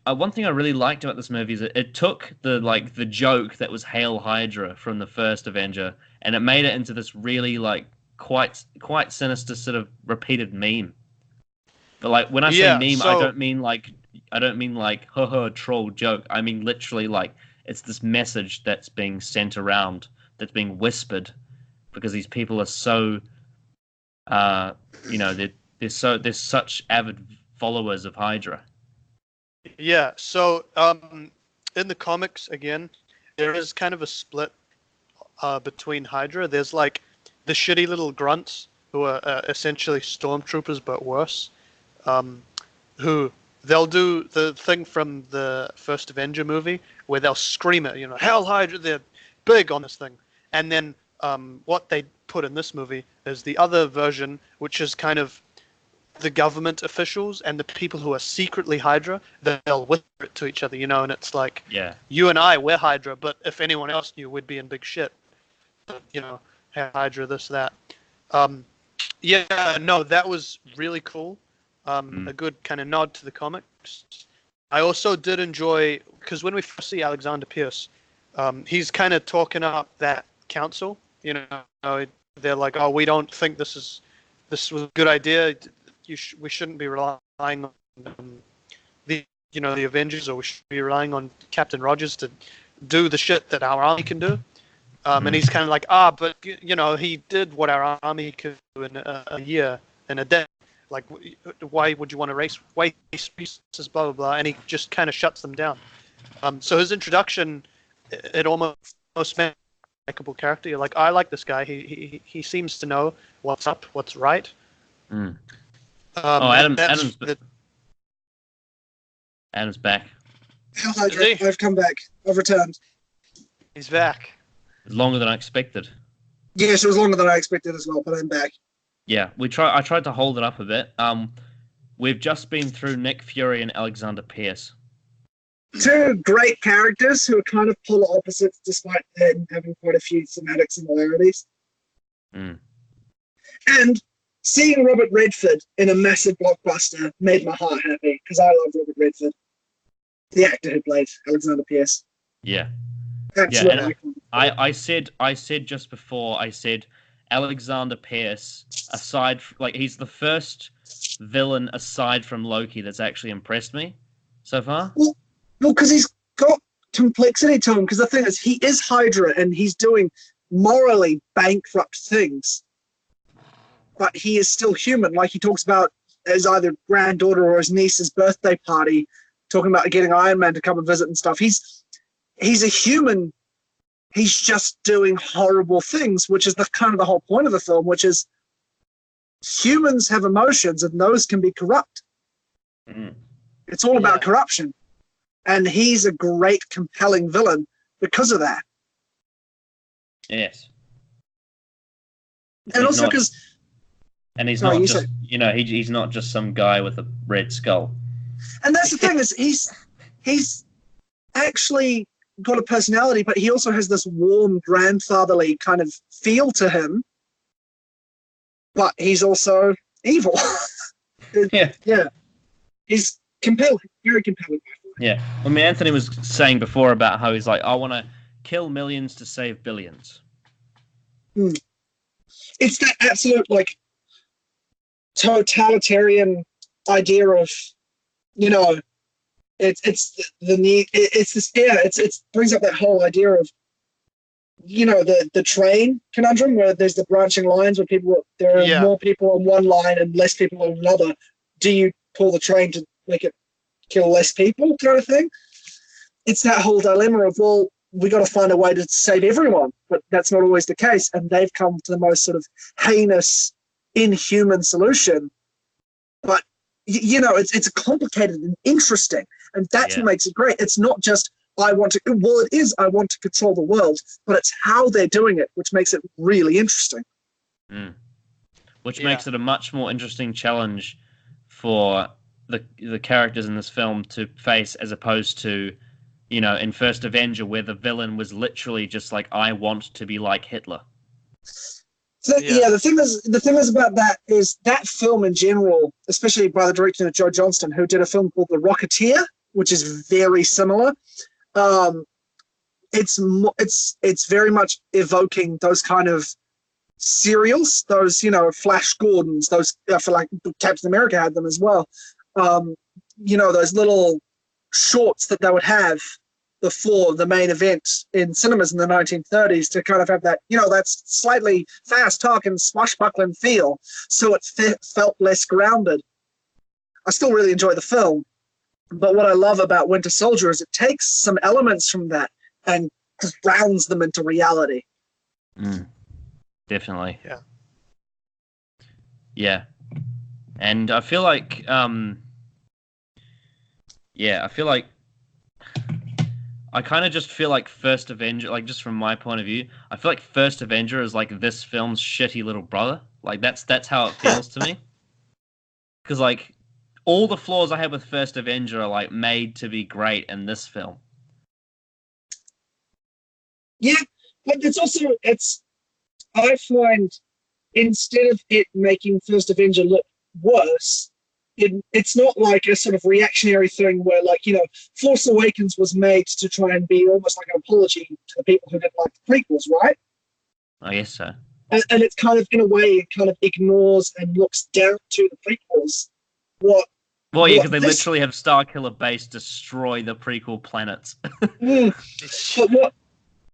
One thing I really liked about this movie is it took the joke that was Hail Hydra from the first Avenger, and it made it into this really like quite sinister sort of repeated meme. But like when I say Yeah, meme, so I don't mean like haha troll joke. I mean literally like it's this message that's being sent around, that's being whispered, because these people are so, they're such avid followers of Hydra. yeah, so in the comics again, there is kind of a split between Hydra. There's like the shitty little grunts who are essentially stormtroopers but worse. Who they'll do the thing from the first Avenger movie where they'll scream it, Hell Hydra, they're big on this thing. And then what they put in this movie is the other version, which is kind of the government officials and the people who are secretly Hydra. They'll whisper it to each other, and it's like, Yeah. you and I, we're Hydra, but if anyone else knew, we'd be in big shit. Hey, Hydra, this, that. Yeah, no, that was really cool. A good kind of nod to the comics. I also did enjoy, because when we first see Alexander Pierce, he's kind of talking up that council. They're like, oh, we don't think this was a good idea. We shouldn't be relying on the Avengers, or we should be relying on Captain Rogers to do the shit that our army can do. And he's kind of like, but he did what our army could do in a year, in a day. Like, why would you want to waste resources, blah, blah, blah. And he just kind of shuts them down. So his introduction, it almost made a likable character. You're like, I like this guy. He seems to know what's up, what's right. Adam's Adam's back. Hell, Is he? I've come back. I've returned. He's back. It's longer than I expected. Yes, it was longer than I expected as well, but I'm back. Yeah, I tried to hold it up a bit. We've just been through Nick Fury and Alexander Pierce. Two great characters who are kind of polar opposites despite them having quite a few thematic similarities. Mm. And seeing Robert Redford in a massive blockbuster made my heart happy because I love Robert Redford, the actor who played Alexander Pierce. Yeah. Absolutely. Yeah, and I said just before, I said Alexander Pierce, he's the first villain aside from Loki that's actually impressed me so far. Well, because he's got complexity to him. Because the thing is, he is Hydra and he's doing morally bankrupt things, but he is still human. Like he talks about his either granddaughter or his niece's birthday party, talking about getting Iron Man to come and visit and stuff. He's a human. He's just doing horrible things, which is the kind of the whole point of the film, which is humans have emotions and those can be corrupt. Mm. It's all about corruption. And he's a great, compelling villain because of that. Yes. And also because... And he's not just, he's not just some guy with a red skull. And that's the thing is he's actually got a personality, but he also has this warm, grandfatherly kind of feel to him. But he's also evil. Yeah. He's compelling, very compelling. Yeah. I mean, Anthony was saying before about how he's like, I want to kill millions to save billions. It's that absolute, totalitarian idea of, it's the need. It's this. Yeah. It brings up that whole idea of, the train conundrum where there's the branching lines where there are more people on one line and less people on another. Do you pull the train to make it kill less people, kind of thing? It's that whole dilemma of, well, we got to find a way to save everyone, but that's not always the case. And they've come to the most sort of heinous, inhuman solution. But it's complicated and interesting, and that's what makes it great. It's not just I want to control the world, but it's how they're doing it, which makes it really interesting. Which makes it a much more interesting challenge for the characters in this film to face, as opposed to, in First Avenger, where the villain was literally just like, I want to be like Hitler. So, the thing is about that is that film in general, especially by the director of Joe Johnston, who did a film called The Rocketeer, which is very similar. It's very much evoking those kind of serials, those Flash Gordons, those I feel like Captain America had them as well. Those little shorts that they would have before the main event in cinemas in the 1930s to kind of have that, that slightly fast talking, swashbuckling feel. So it felt less grounded. I still really enjoy the film, but what I love about Winter Soldier is it takes some elements from that and just grounds them into reality. Definitely. Yeah. Yeah. And I feel like, I kind of just feel like First Avenger, like just from my point of view, I feel like First Avenger is like this film's shitty little brother. Like that's how it feels to me. Because like all the flaws I have with First Avenger are like made to be great in this film. Yeah, but I find instead of it making First Avenger look worse, it's not like a sort of reactionary thing where, Force Awakens was made to try and be almost like an apology to the people who didn't like the prequels, right? I guess so. And it's kind of, in a way, it kind of ignores and looks down to the prequels. Because they literally have Starkiller Base destroy the prequel planets.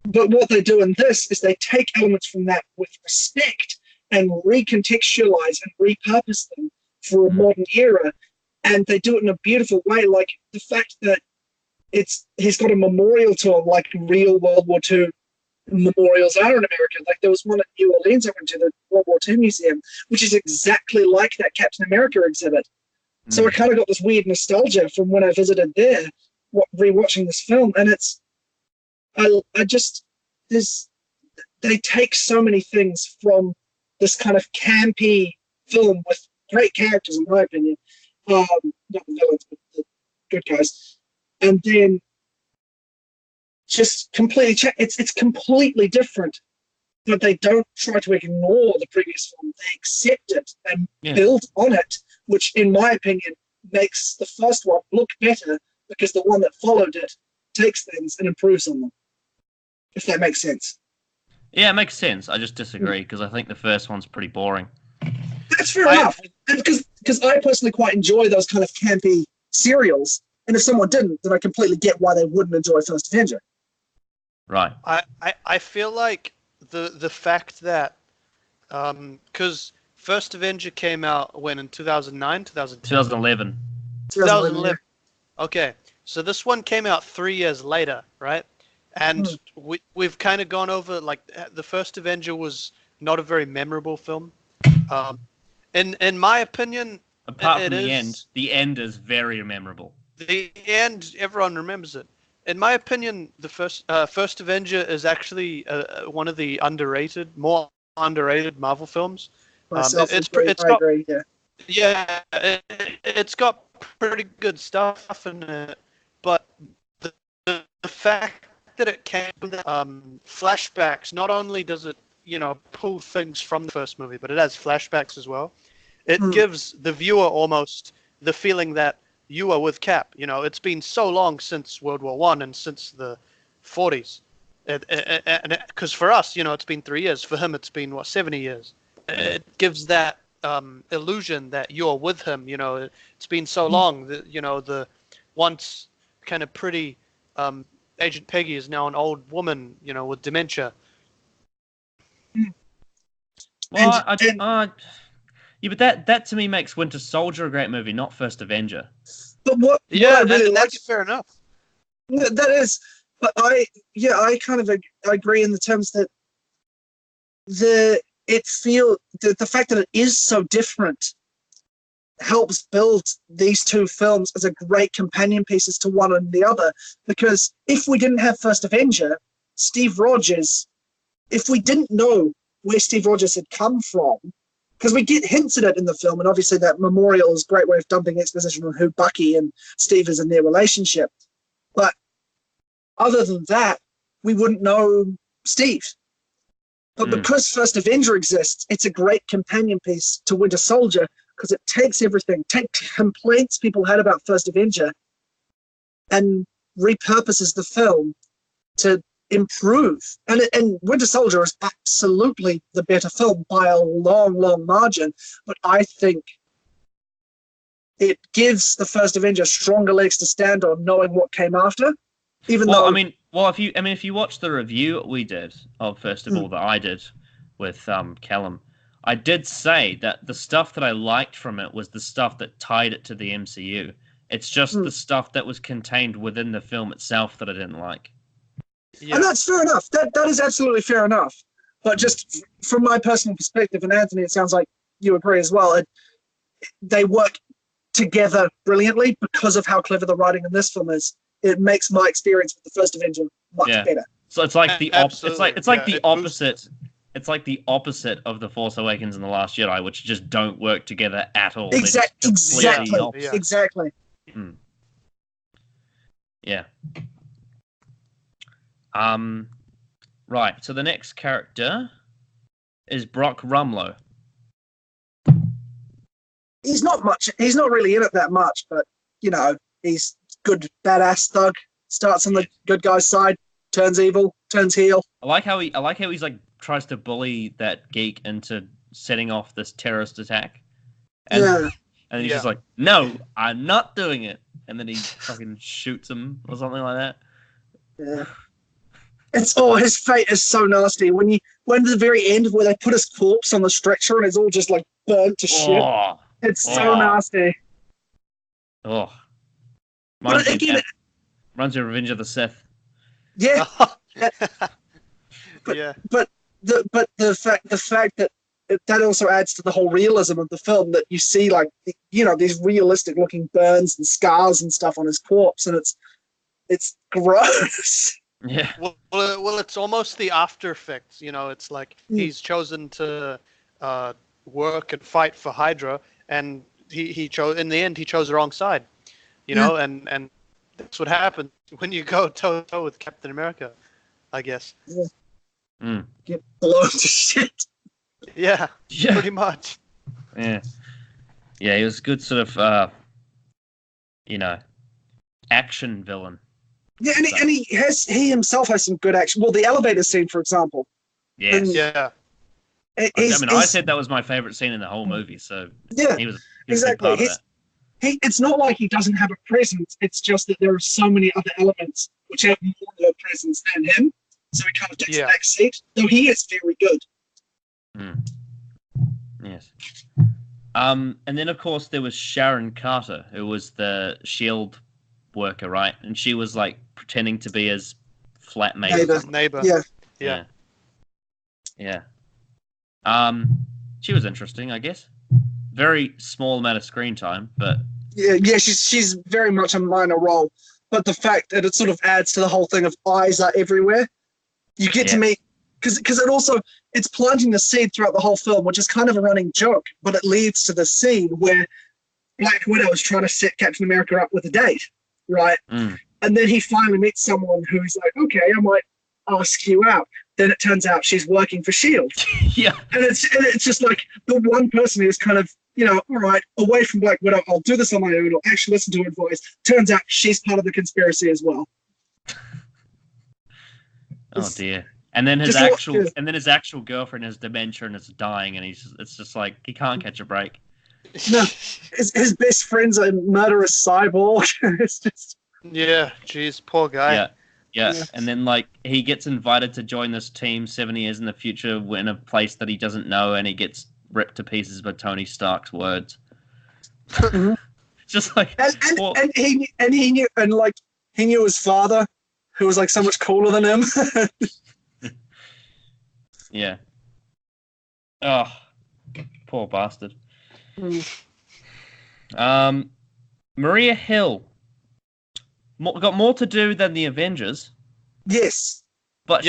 But what they do in this is they take elements from that with respect and recontextualize and repurpose them for a modern era, and they do it in a beautiful way. Like the fact that he's got a memorial to him, like real World War II memorials are in America. Like there was one at New Orleans I went to, the World War II Museum, which is exactly like that Captain America exhibit. So I kind of got this weird nostalgia from when I visited there, rewatching this film, and they take so many things from this kind of campy film with great characters, in my opinion, not the villains, but the good guys, and then just completely it's completely different, but they don't try to ignore the previous film. They accept it and build on it, which, in my opinion, makes the first one look better because the one that followed it takes things and improves on them. If that makes sense. Yeah, it makes sense. I just disagree because I think the first one's pretty boring. That's fair enough. Because I personally quite enjoy those kind of campy serials, and if someone didn't, then I completely get why they wouldn't enjoy First Avenger. Right. I feel like the fact that because First Avenger came out when, in 2009, 2010? 2011. 2011. Okay, so this one came out 3 years later, right? And we've kind of gone over, like, the first Avenger was not a very memorable film. In my opinion, apart from the end is very memorable. The end, everyone remembers it. In my opinion, the first Avenger is actually one of the more underrated Marvel films. I agree. Yeah, it's got pretty good stuff in it, but the fact that it came with flashbacks, not only does it pull things from the first movie, but it has flashbacks as well. It gives the viewer almost the feeling that you are with Cap. It's been so long since World War I and since the 40s. Because for us, it's been 3 years. For him, it's been, 70 years. It gives that illusion that you're with him. It's been so long that, the once kind of pretty Agent Peggy is now an old woman, with dementia. Well, yeah, but that to me makes Winter Soldier a great movie, not First Avenger. But what I really that's fair enough. That is, but I kind of agree in the terms that the fact that it is so different helps build these two films as a great companion pieces to one and the other. Because if we didn't have First Avenger, Steve Rogers, if we didn't know where Steve Rogers had come from, because we get hints at it in the film, and obviously that memorial is a great way of dumping exposition on who Bucky and Steve is in their relationship. But other than that, we wouldn't know Steve. But because First Avenger exists, it's a great companion piece to Winter Soldier, because it takes complaints people had about First Avenger and repurposes the film to improve. And Winter Soldier is absolutely the better film by a long, long margin. But I think it gives the First Avenger stronger legs to stand on, knowing what came after. If you watch the review we did of First of All that I did with Callum, I did say that the stuff that I liked from it was the stuff that tied it to the MCU. It's just the stuff that was contained within the film itself that I didn't like. Yeah. And that's fair enough. That is absolutely fair enough. But just from my personal perspective, and Anthony, it sounds like you agree as well, they work together brilliantly because of how clever the writing in this film is. It makes my experience with the first Avenger much better. So it's like the opposite. It's like the opposite of The Force Awakens and The Last Jedi, which just don't work together at all. Exactly. Yeah. Right. So the next character is Brock Rumlow. He's not really in it that much, but he's good, badass thug. Starts on the good guy's side, turns evil, turns heel. I like how he's like tries to bully that geek into setting off this terrorist attack. And he's just like, no, I'm not doing it. And then he fucking shoots him or something like that. Yeah. His fate is so nasty. When at the very end where they put his corpse on the stretcher and it's all just like burnt to shit. It's so nasty. Oh. But again, runs your Revenge of the Sith. Yeah. But the fact that that also adds to the whole realism of the film, that you see like, these realistic looking burns and scars and stuff on his corpse, and it's gross. Yeah. Well, it's almost the after effects. It's like Mm. he's chosen to work and fight for Hydra, and he chose in the end he chose the wrong side. And that's what happens when you go toe to toe with Captain America, I guess. Yeah. Mm. Get blown to shit. Yeah, Yeah. pretty much. Yeah. Yeah, he was a good sort of, action villain. Yeah, and he himself has some good action. Well, the elevator scene, for example. Yes. Yeah. I said that was my favorite scene in the whole movie, so Yeah, he was exactly. a big part of that. It's not like he doesn't have a presence. It's just that there are so many other elements which have more of a presence than him. So he kind of takes a back seat. Though he is very good. Mm. Yes. And then of course there was Sharon Carter, who was the SHIELD worker, right? And she was like pretending to be his flatmate. Neighbor. Yeah. Yeah. She was interesting, I guess. Very small amount of screen time, but Yeah, she's very much a minor role. But the fact that it sort of adds to the whole thing of eyes are everywhere. You get to meet, because it's planting the seed throughout the whole film, which is kind of a running joke, but it leads to the scene where Black Widow is trying to set Captain America up with a date, right? Mm. And then he finally meets someone who's like, okay, I might ask you out. Then it turns out she's working for SHIELD. yeah. And it's just like the one person who's kind of, all right, away from Black Widow, I'll do this on my own, I'll actually listen to her advice. Turns out she's part of the conspiracy as well. Oh dear. And then his actual girlfriend has dementia and is dying, and it's just like he can't catch a break. No, his best friend's a murderous cyborg. It's just Jeez, poor guy. Yeah. And then like he gets invited to join this team 7 years in the future in a place that he doesn't know, and he gets ripped to pieces by Tony Stark's words. Just like and he knew his father, who was like so much cooler than him. Yeah. Oh, poor bastard. Maria Hill got more to do than the Avengers. Yes, but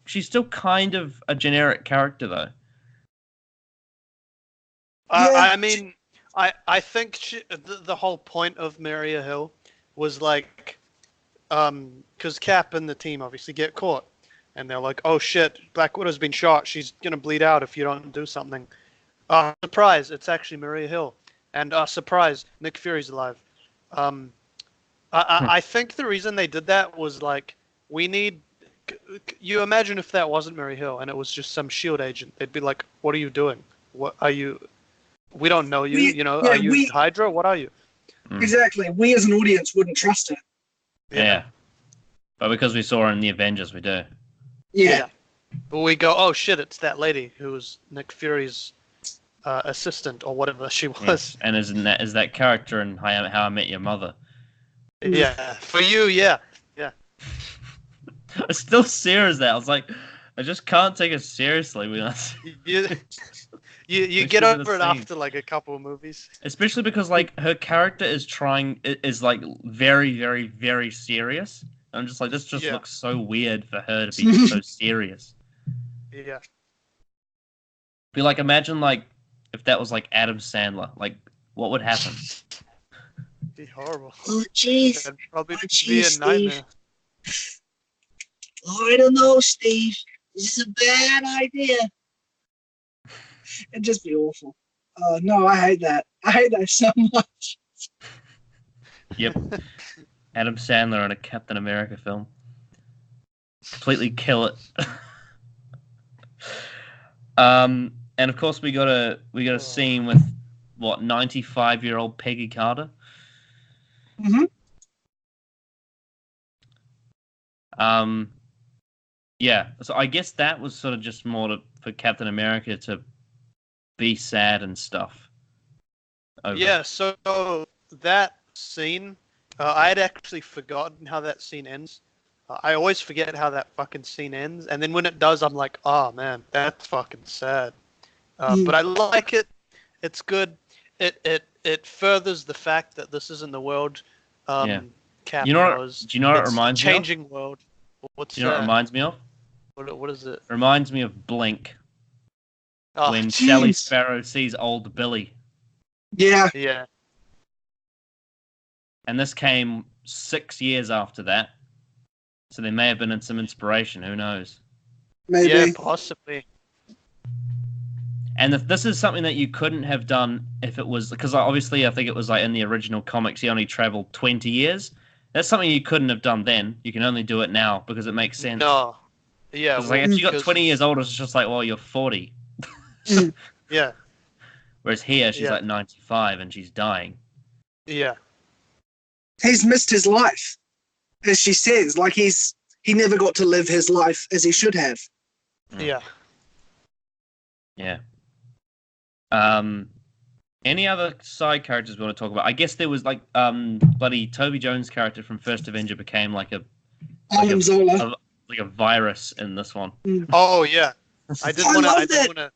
she's still kind of a generic character though. I mean, I think the whole point of Maria Hill was like, because Cap and the team obviously get caught, and they're like, oh shit, Black Widow's been shot. She's gonna bleed out if you don't do something. Surprise! It's actually Maria Hill, and surprise, Nick Fury's alive. I think the reason they did that was like, we need. You imagine if that wasn't Maria Hill and it was just some SHIELD agent, they'd be like, "What are you doing? What are you? We don't know you. Are you Hydra? What are you?" Exactly. We as an audience wouldn't trust her. Yeah. But because we saw her in the Avengers, we do. Yeah. But we go, oh shit, it's that lady who was Nick Fury's assistant or whatever she was. Yes. And is that character in How I Met Your Mother? Yeah. For you, yeah. I still stare as that. I was like, I just can't take it seriously. You get over it after like a couple of movies. Especially because like her character is like very, very, very serious. I'm just like, this just looks so weird for her to be so serious. Yeah. Be like, imagine like if that was like Adam Sandler. Like, what would happen? It'd be horrible. Oh jeez. That'd probably be a nightmare. Oh, I don't know, Steve. This is a bad idea. It'd just be awful. Oh no, I hate that. I hate that so much. Yep. Adam Sandler in a Captain America film. Completely kill it. And of course we got a scene with 95-year-old Peggy Carter. Mm-hmm. Yeah, so I guess that was sort of just more for Captain America to be sad and stuff. Yeah, so that scene, I had actually forgotten how that scene ends. I always forget how that fucking scene ends, and then when it does, I'm like, oh man, that's fucking sad. But I like it. It's good. It furthers the fact that this isn't the world Cap You know what? knows. Do you know what it It's reminds me of? changing world. What's Do you know what it that? reminds me of? What is it? Reminds me of Blink Oh, when jeez. Sally Sparrow sees old Billy. Yeah. yeah. And this came 6 years after that. So there may have been some inspiration. Who knows? Maybe. Yeah, possibly. And if this is something that you couldn't have done if it was... Because obviously I think it was like in the original comics he only traveled 20 years. That's something you couldn't have done then. You can only do it now because it makes sense. No. Yeah. Like if you got 20 years older, it's just like, well, you're 40. Yeah. Whereas here, she's like 95 and she's dying. Yeah. He's missed his life, as she says. Like he never got to live his life as he should have. Yeah. Yeah. Any other side characters we want to talk about? I guess there was like bloody Toby Jones' character from First Avenger became like a Zola. like a virus in this one. Oh yeah. I did want to.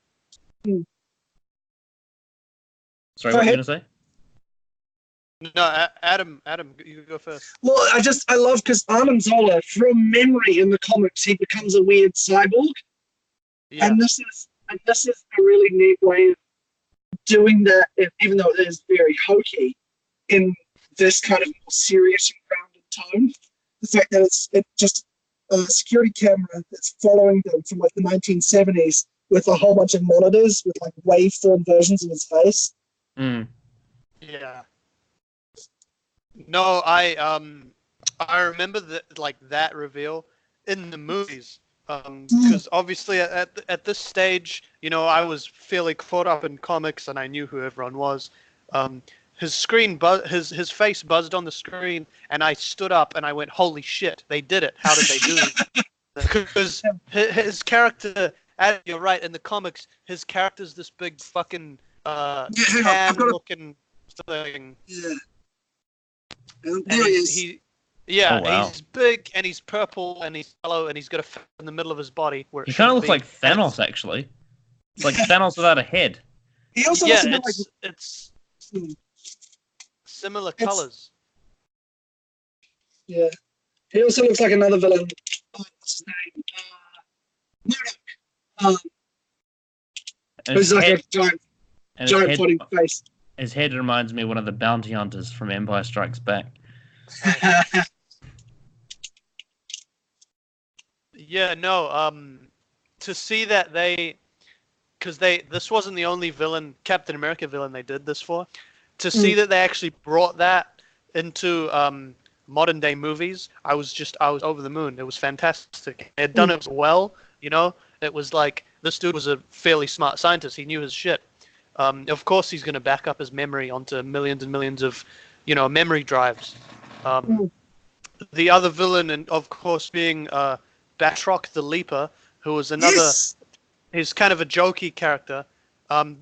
Sorry, what were you gonna say? No, Adam, you go first. Well, I love because Arnim Zola, from memory in the comics, he becomes a weird cyborg, Yeah. and this is a really neat way of doing that, even though it is very hokey, in this kind of more serious and grounded tone. The fact that it's just a security camera that's following them from like the 1970s with a whole bunch of monitors with like waveform versions of his face. Yeah. No, I remember that reveal in the movies. Because obviously at this stage, I was fairly caught up in comics and I knew who everyone was. His his face buzzed on the screen and I stood up and I went, "Holy shit! They did it! How did they do it?" Because his character, you're right, in the comics, his character's this big fucking tan-looking thing. Yeah. And there he is. He's big and he's purple and he's yellow and he's got a fin in the middle of his body. Where he kind of looks like Thanos, actually. It's like Thanos without a head. He also looks a bit it's similar colors. Yeah. He also looks like another villain. What's his name? Murdoch. Who's like a giant floating face. His head reminds me of one of the bounty hunters from Empire Strikes Back. Yeah, no, to see that this wasn't the only Captain America villain they did this for. To see that they actually brought that into modern day movies, I was over the moon. It was fantastic. They had done it well, It was like, this dude was a fairly smart scientist. He knew his shit. Of course he's going to back up his memory onto millions and millions of, memory drives. The other villain, and of course, being Batroc the Leaper, who was another. Yes! He's kind of a jokey character.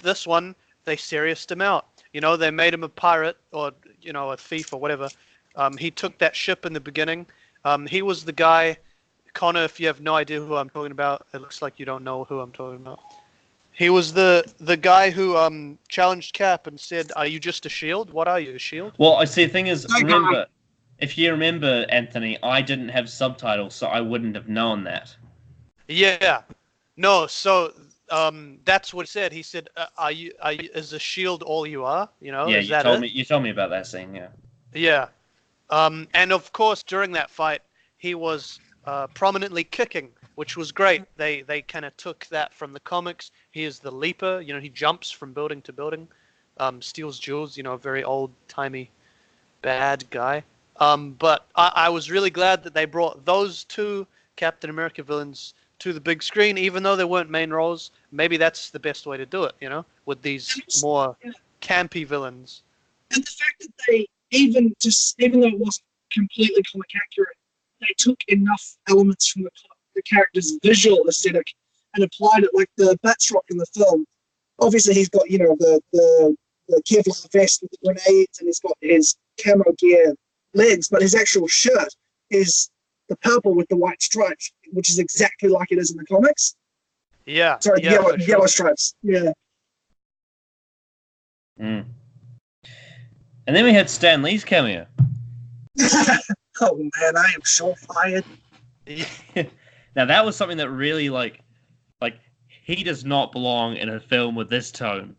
This one, they serioused him out. They made him a pirate or a thief or whatever. He took that ship in the beginning. He was the guy. Connor, if you have no idea who I'm talking about, it looks like you don't know who I'm talking about. He was the guy who challenged Cap and said, "Are you just a shield? What are you, a shield?" Well, I see. The thing is, if you remember, Anthony, I didn't have subtitles, so I wouldn't have known that. Yeah, no. So that's what he said. He said, "Are you? Is a shield all you are? Yeah, is that it?" You told me about that scene. Yeah. Yeah, and of course during that fight he was prominently kicking, which was great. They kind of took that from the comics. He is the leaper. He jumps from building to building, steals jewels. A very old-timey bad guy. But I was really glad that they brought those two Captain America villains to the big screen, even though they weren't main roles. Maybe that's the best way to do it, with these more campy villains. And the fact that they, even though it wasn't completely comic accurate, they took enough elements from the character's visual aesthetic and applied it, like the Batroc in the film. Obviously, he's got, the Kevlar vest with the grenades, and he's got his camo gear legs, but his actual shirt is the purple with the white stripes, which is exactly like it is in the comics. Yeah. Sorry, yeah, yellow stripes. Yeah. Mm. And then we had Stan Lee's cameo. Oh man, I am so fired. Now that was something that really like he does not belong in a film with this tone.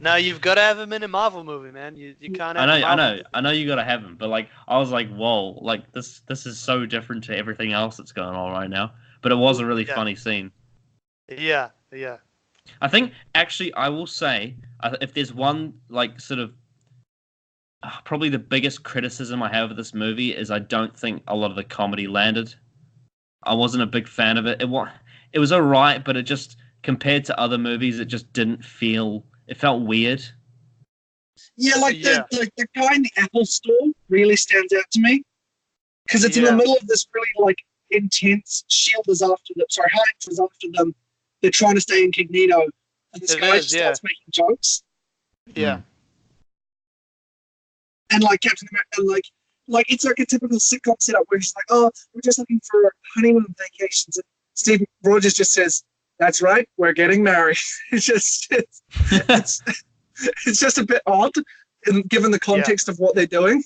Now you've got to have him in a Marvel movie, man. You can't have. I know you gotta have him, but like I was like, whoa, like this is so different to everything else that's going on right now. But it was a really funny scene. Yeah. I think actually I will say if there's one like sort of probably the biggest criticism I have of this movie is I don't think a lot of the comedy landed. I wasn't a big fan of it. It was alright, but it just compared to other movies, it just didn't feel. It felt weird. Yeah, the guy in the Apple store really stands out to me because it's in the middle of this really like intense. Shield is after them. Sorry, Hydra is after them. They're trying to stay incognito, and this guy just starts making jokes. Yeah. And like Captain America, like it's like a typical sitcom setup where he's like, "Oh, we're just looking for honeymoon vacations." And Steve Rogers just says, "That's right, we're getting married." It's just a bit odd, given the context of what they're doing.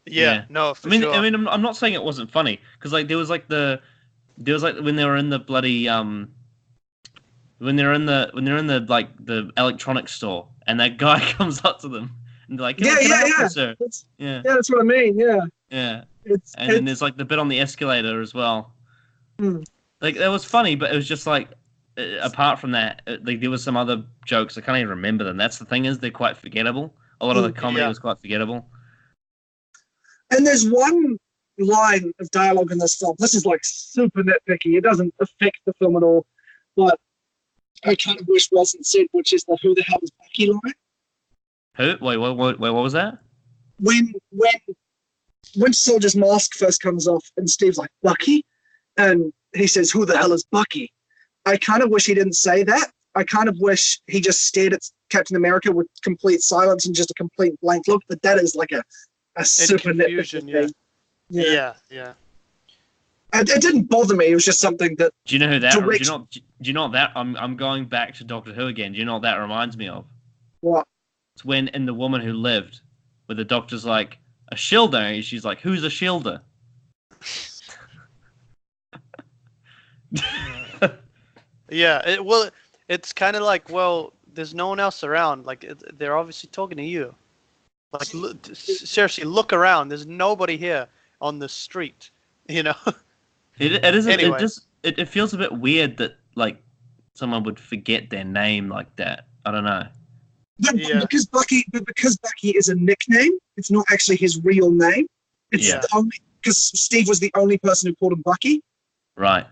Yeah. No, I mean, I'm not saying it wasn't funny because like there was like when they were in the bloody when they're in the like the electronics store and that guy comes up to them and they're like, can I help you, sir? That's what I mean. Yeah. And then there's like the bit on the escalator as well. Like that was funny, but it was just like apart from that, like there was some other jokes I can't even remember them. That's the thing is they're quite forgettable. A lot of the comedy was quite forgettable. And there's one line of dialogue in this film. This is like super nitpicky. It doesn't affect the film at all, but I kind of wish wasn't said, which is the "Who the hell is Bucky" line. Who? Wait, what was that? When Winter Soldier's mask first comes off, and Steve's like, "Bucky," and he says, "Who the hell is Bucky?" I kind of wish he didn't say that. I kind of wish he just stared at Captain America with complete silence and just a complete blank look. But that is like a super confusion. nitpicky thing. Yeah. It didn't bother me. It was just something that. Do you know who that? Do you know that? I'm going back to Doctor Who again. Do you know what that reminds me of? What? It's when in The Woman Who Lived, where the doctor's like a shielder, and she's like, "Who's a shielder?" Yeah. It's kind of like, well, there's no one else around. Like they're obviously talking to you. Like seriously, look around. There's nobody here on the street. You know. It is. Anyway. It feels a bit weird that like someone would forget their name like that. I don't know. Because Bucky is a nickname. It's not actually his real name. It's only because Steve was the only person who called him Bucky. Right.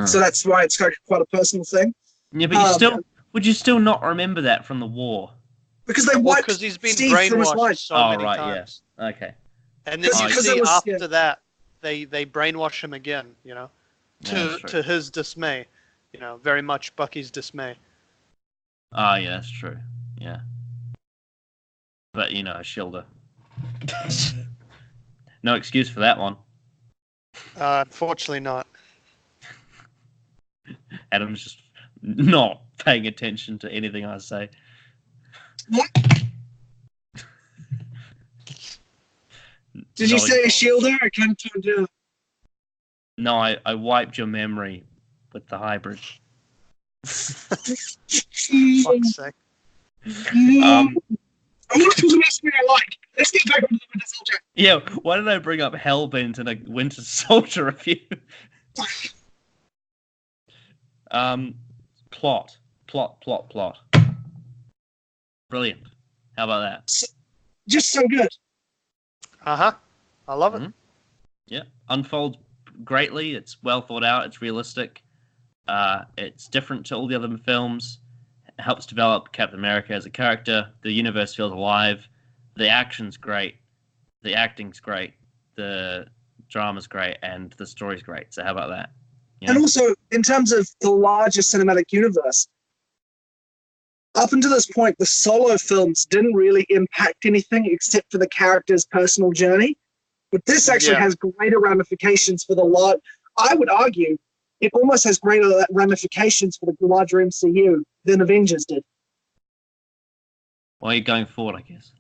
So that's why it's quite a personal thing. Yeah, but would you still not remember that from the war? Because they wiped because he's been Steve from his brainwashed life. so many times. Yeah. Okay. And then you see after that, they brainwash him again, you know, to his dismay, you know, very much Bucky's dismay. Ah, yeah, that's true. Yeah. But, you know, Shielder. No excuse for that one. Unfortunately not. Adam's just not paying attention to anything I say. What? Did you say a shielder? I kind of told you. No, I wiped your memory with the hybrid. Fuck's sake. I'm not supposed to ask me I like. Let's get back onto the Winter Soldier. Yeah, why did I bring up Hellbent and a Winter Soldier review? Plot. Brilliant. How about that? Just so good. I love it. Yeah, unfolds greatly. It's well thought out. It's realistic. It's different to all the other films. It helps develop Captain America as a character. The universe feels alive. The action's great. The acting's great. The drama's great, and the story's great. So how about that? And also, in terms of the larger cinematic universe, up until this point, the solo films didn't really impact anything except for the character's personal journey. But this actually has greater ramifications for the lot. I would argue it almost has greater ramifications for the larger MCU than Avengers did. Well, you're going forward, I guess.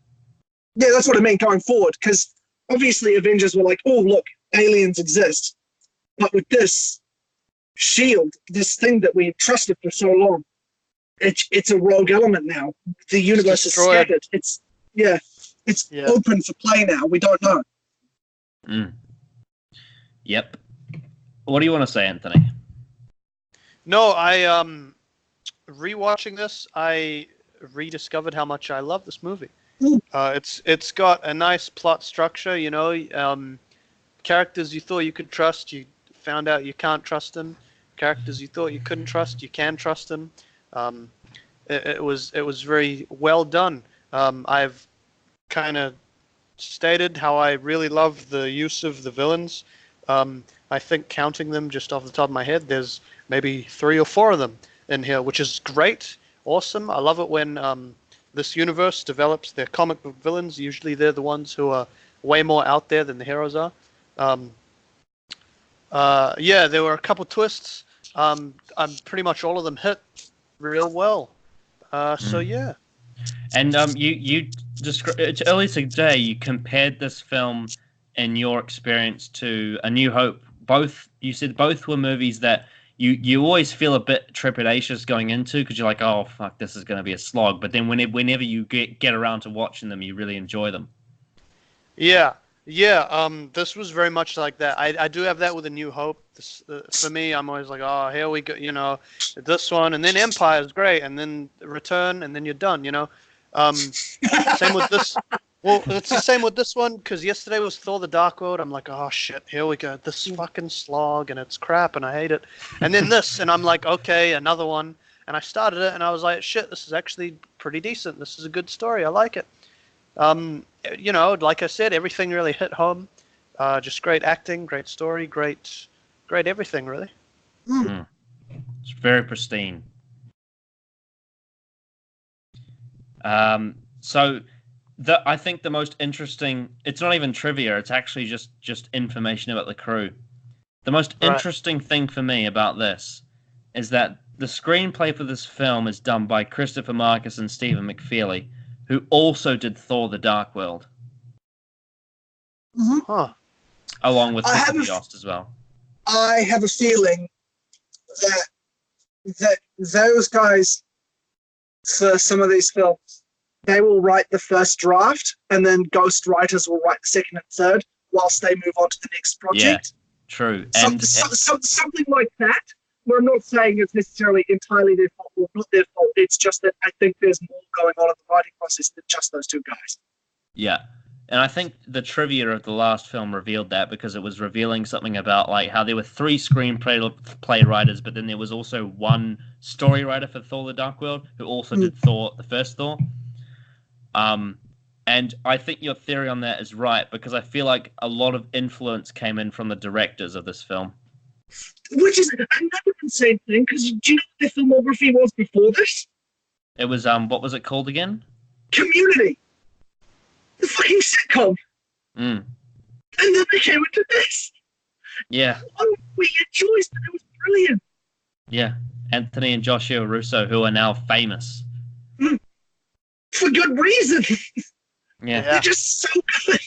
Yeah, that's what I mean going forward, because obviously Avengers were like, oh, look, aliens exist. But with this shield, this thing that we trusted for so long, it's a rogue element now. The universe is scattered. It's open for play now. We don't know. Yep. What do you want to say, Anthony? No, rewatching this, I rediscovered how much I love this movie. It's got a nice plot structure, you know. Characters you thought you could trust, you found out you can't trust them. Characters you thought you couldn't trust, you can trust them. It was very well done. I've kind of stated how I really love the use of the villains. I think counting them just off the top of my head, there's maybe 3 or 4 of them in here, which is great, awesome. I love it when this universe develops their comic book villains. Usually they're the ones who are way more out there than the heroes are. Yeah, there were a couple twists. Pretty much all of them hit real well. So yeah. And you earlier today you compared this film in your experience to A New Hope. You said both were movies that you always feel a bit trepidatious going into because you're like, oh fuck, this is going to be a slog. But then whenever you get around to watching them, you really enjoy them. Yeah. This was very much like that. I do have that with A New Hope. For me, I'm always like, oh, here we go, you know, this one, and then Empire is great, and then Return, and then you're done, you know. Same with this. Well, it's the same with this one, because yesterday was Thor: The Dark World. I'm like, oh shit, here we go, this fucking slog, and it's crap, and I hate it. And then this, and I'm like, okay, another one. And I started it, and I was like, shit, this is actually pretty decent. This is a good story. I like it. You know, like I said, everything really hit home. Just great acting, great story, great everything, really. It's very pristine. So I think the most interesting, it's not even trivia, it's actually just information about the crew. The most interesting thing for me about this is that the screenplay for this film is done by Christopher Marcus and Stephen McFeely, who also did Thor: The Dark World. Huh. Along with Jost as well. I have a feeling that those guys, for some of these films, they will write the first draft, and then ghost writers will write the second and third, whilst they move on to the next project. Yeah, true. Something like that. We're not saying it's necessarily entirely their fault or not their fault. It's just that I think there's more going on in the writing process than just those two guys. Yeah. And I think the trivia of the last film revealed that, because it was revealing something about like how there were 3 screenplay writers, but then there was also 1 story writer for Thor: The Dark World who also did Thor, the first Thor. And I think your theory on that is right, because I feel like a lot of influence came in from the directors of this film. Which is another insane thing, because do you know what their filmography was before this? It was, what was it called again? Community. The fucking sitcom. And then they came into this. Yeah. What a weird choice, but it was brilliant. Yeah. Anthony and Joshua Russo, who are now famous. For good reason. Yeah. They're just so good.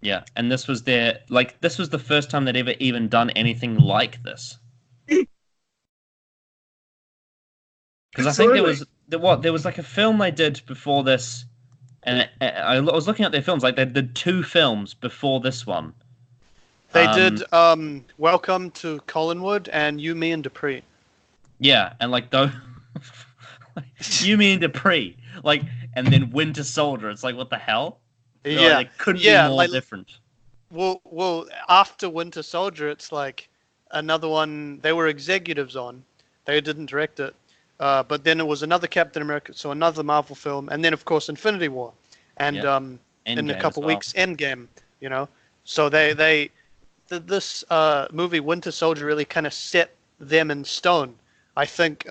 Yeah, and this was the first time they'd ever even done anything like this. Because I think there was like a film they did before this, and I was looking at their films, like they did 2 films before this one. They did Welcome to Collinwood and You, Me, and Dupree. Yeah, and like those, You, Me, and Dupree, like, and then Winter Soldier. It's like, what the hell? Yeah, it couldn't be more different. Well, after Winter Soldier, it's like another one they were executives on. They didn't direct it. But then it was another Captain America, so another Marvel film, and then, of course, Infinity War. And in a couple weeks, Endgame, you know. So this movie, Winter Soldier, really kind of set them in stone. I think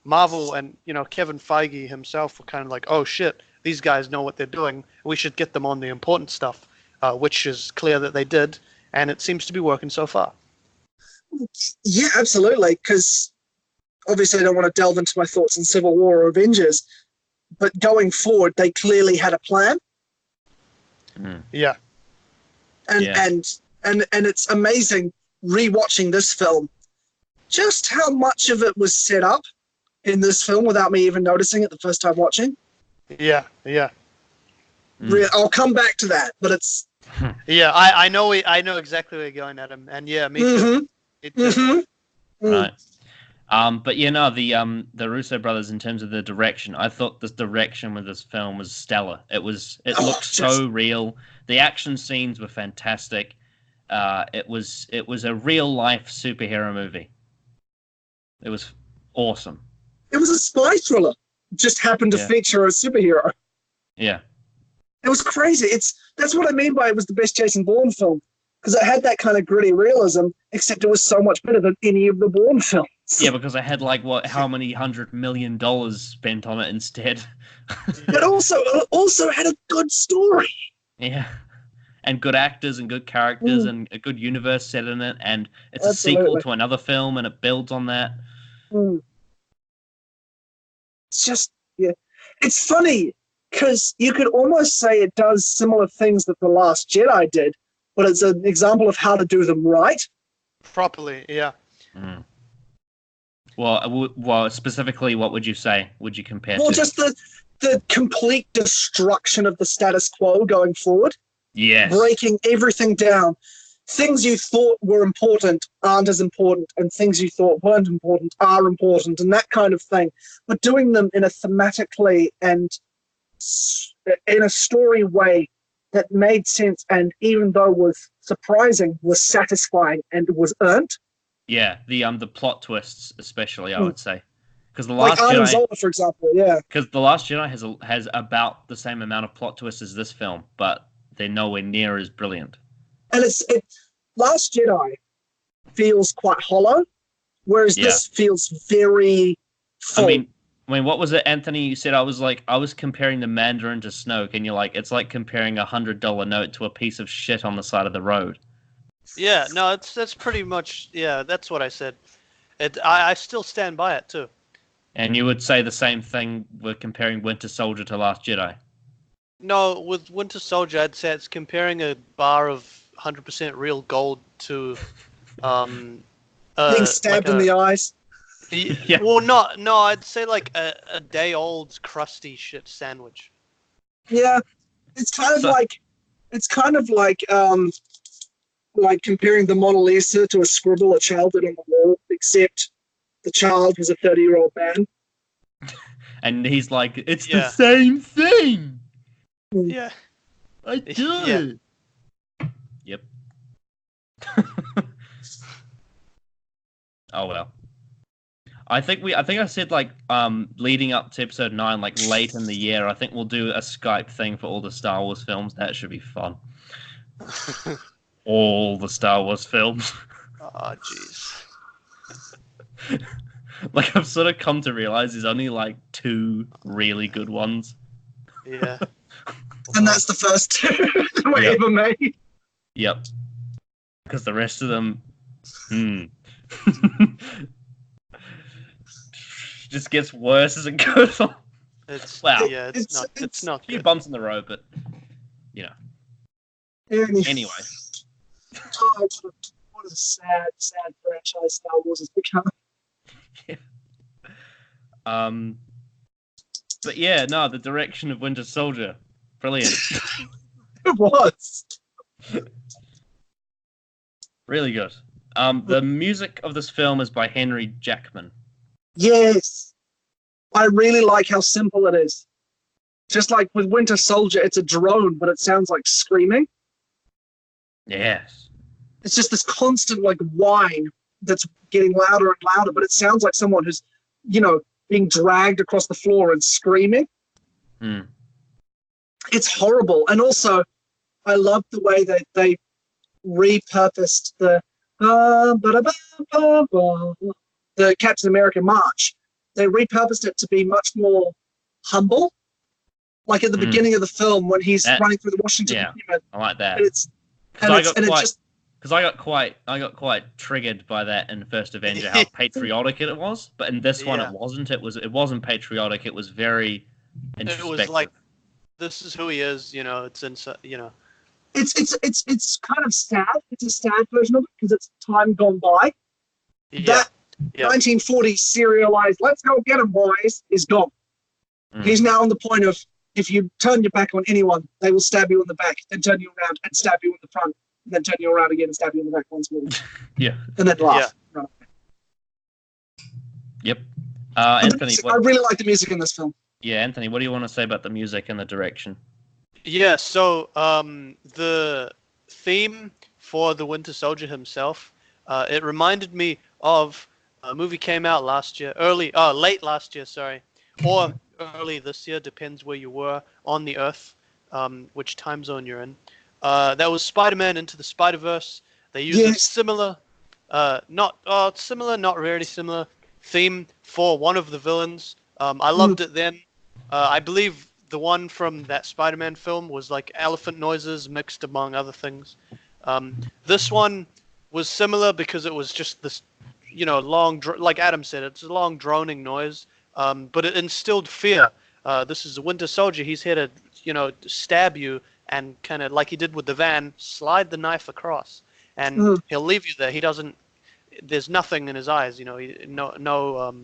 Marvel and, you know, Kevin Feige himself were kind of like, oh, shit, these guys know what they're doing. We should get them on the important stuff, which is clear that they did, and it seems to be working so far. Yeah, absolutely. Because obviously, I don't want to delve into my thoughts on Civil War or Avengers, but going forward, they clearly had a plan, Yeah. and Yeah. and it's amazing rewatching this film, just how much of it was set up in this film without me even noticing it the first time watching. Yeah. Yeah. I'll come back to that, but it's Yeah. I know exactly where you're going, Adam. And yeah, me too. Me too. Right. But you know, the Russo brothers, in terms of the direction, I thought the direction with this film was stellar. It looked so real. The action scenes were fantastic. It was a real life superhero movie. It was awesome. It was a spy thriller. Just happened to feature a superhero. Yeah. It was crazy. That's what I mean by it was the best Jason Bourne film, because it had that kind of gritty realism, except it was so much better than any of the Bourne films. Yeah, because I had how many $100 million spent on it instead. But also had a good story. Yeah. And good actors and good characters and a good universe set in it, and it's Absolutely. a sequel to another film and it builds on that. It's just, yeah. It's funny, because you could almost say it does similar things that The Last Jedi did, but it's an example of how to do them right. Properly, yeah. Well, specifically, what would you say? Would you compare Well, to? just the complete destruction of the status quo going forward. Yes. Breaking everything down. Things you thought were important aren't as important, and things you thought weren't important are important, and that kind of thing. But doing them in a thematically and in a story way that made sense, and even though was surprising, was satisfying and was earned. Yeah, the plot twists, especially, I would say, because the Like Last Adam Jedi, Zola, for example, yeah. because the Last Jedi has about the same amount of plot twists as this film, but they're nowhere near as brilliant. And Last Jedi feels quite hollow, whereas this feels very full. I mean, what was it, Anthony? You said I was comparing the Mandarin to Snoke, and you're like, it's like comparing $100 note to a piece of shit on the side of the road. Yeah, no, that's pretty much, yeah, that's what I said. I still stand by it, too. And you would say the same thing with comparing Winter Soldier to Last Jedi? No, with Winter Soldier, I'd say it's comparing a bar of 100% real gold to... being stabbed in the eyes. Yeah. Well, no, I'd say like a day-old crusty shit sandwich. Yeah, it's kind of like comparing the Mona Lisa to a scribble a child did on the wall, except the child was a 30-year-old man. And he's like, it's the same thing. Yeah. I do. Yep. Oh well. I think I said like leading up to episode 9, like late in the year, I think we'll do a Skype thing for all the Star Wars films. That should be fun. All the Star Wars films. Oh jeez. Like I've sort of come to realize there's only like 2 really good ones. Yeah. And that's the first 2 that were ever made. Yep. Because the rest of them, just gets worse as it goes on. It's it's not A few good. bumps in the road, but you know. Anyway. Oh, what a sad franchise Star Wars has become. Yeah. But yeah, no, the direction of Winter Soldier, brilliant. It was. Really good. The music of this film is by Henry Jackman. Yes. I really like how simple it is. Just like with Winter Soldier, it's a drone, but it sounds like screaming. Yes. It's just this constant like whine that's getting louder and louder, but it sounds like someone who's, being dragged across the floor and screaming. It's horrible. And also, I love the way that they repurposed the Captain America march. They repurposed it to be much more humble. Like at the beginning of the film when he's running through the Washington Monument. I like that. It's because I got quite triggered by that in the first Avenger, how patriotic it was. But in this one, Yeah. it wasn't. It wasn't patriotic. It was very It introspective. was like, this is who he is. It's It's kind of sad. It's a sad version of it because it's time gone by. Yeah. That Yeah. 1940 serialized, let's go get him, boys, is gone. He's now on the point of, if you turn your back on anyone, they will stab you in the back, then turn you around and stab you in the front, and then turn you around again and stab you in the back once more. Yeah. And then laugh. Yeah. Yep. But Anthony, I really like the music in this film. Yeah, Anthony, what do you want to say about the music and the direction? Yeah, so the theme for the Winter Soldier himself, it reminded me of a movie came out last year, late last year, sorry, or early this year, depends where you were on the Earth, which time zone you're in. That was Spider-Man Into the Spider-Verse. They used a similar, not really similar theme for one of the villains. I loved it then. I believe the one from that Spider-Man film was like elephant noises mixed among other things. This one was similar because it was just this, long, like Adam said, it's a long droning noise, but it instilled fear. This is a Winter Soldier. He's here to, stab you and kind of like he did with the van, slide the knife across, and he'll leave you there. He doesn't. There's nothing in his eyes, no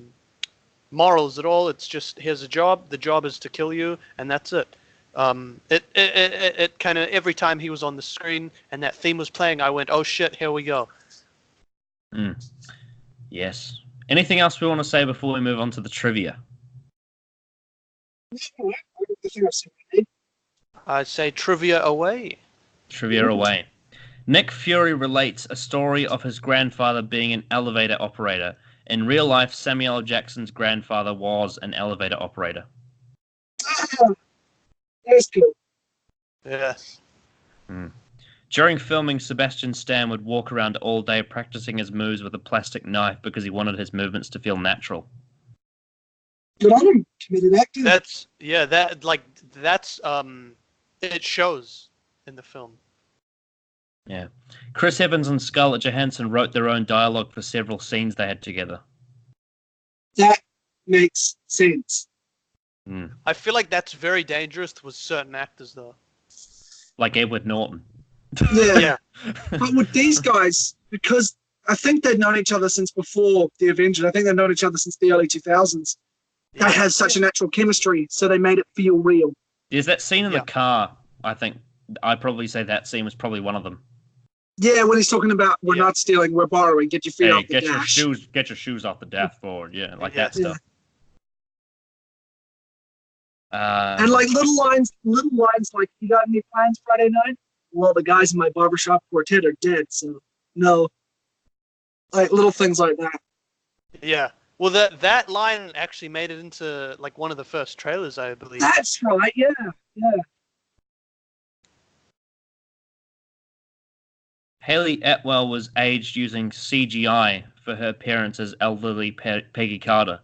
morals at all. It's just, here's a job. The job is to kill you, and that's it. It kind of, every time he was on the screen and that theme was playing, I went, oh shit, here we go. Yes. Anything else we want to say before we move on to the trivia? I say trivia away. Trivia away. Nick Fury relates a story of his grandfather being an elevator operator. In real life, Samuel L. Jackson's grandfather was an elevator operator. That's cool. Yes. During filming, Sebastian Stan would walk around all day practicing his moves with a plastic knife because he wanted his movements to feel natural. Good on him. Committed actor. It shows in the film. Yeah. Chris Evans and Scarlett Johansson wrote their own dialogue for several scenes they had together. That makes sense. I feel like that's very dangerous with certain actors, though. Like Edward Norton. Yeah. But with these guys, because I think they'd known each other since before the Avengers. I think they've known each other since the early 2000s. They had such a natural chemistry, so they made it feel real. There's that scene in the car, I think. I'd probably say that scene was probably one of them. Yeah, when he's talking about, we're not stealing, we're borrowing, get your feet off the dash. Get your shoes off the dashboard, that stuff. And like little lines like, you got any plans Friday night? Well, the guys in my barbershop quartet are dead, so no. Like little things like that. Yeah. Well, that line actually made it into like one of the first trailers, I believe. That's right, yeah. Haley Atwell was aged using CGI for her appearance as elderly Peggy Carter.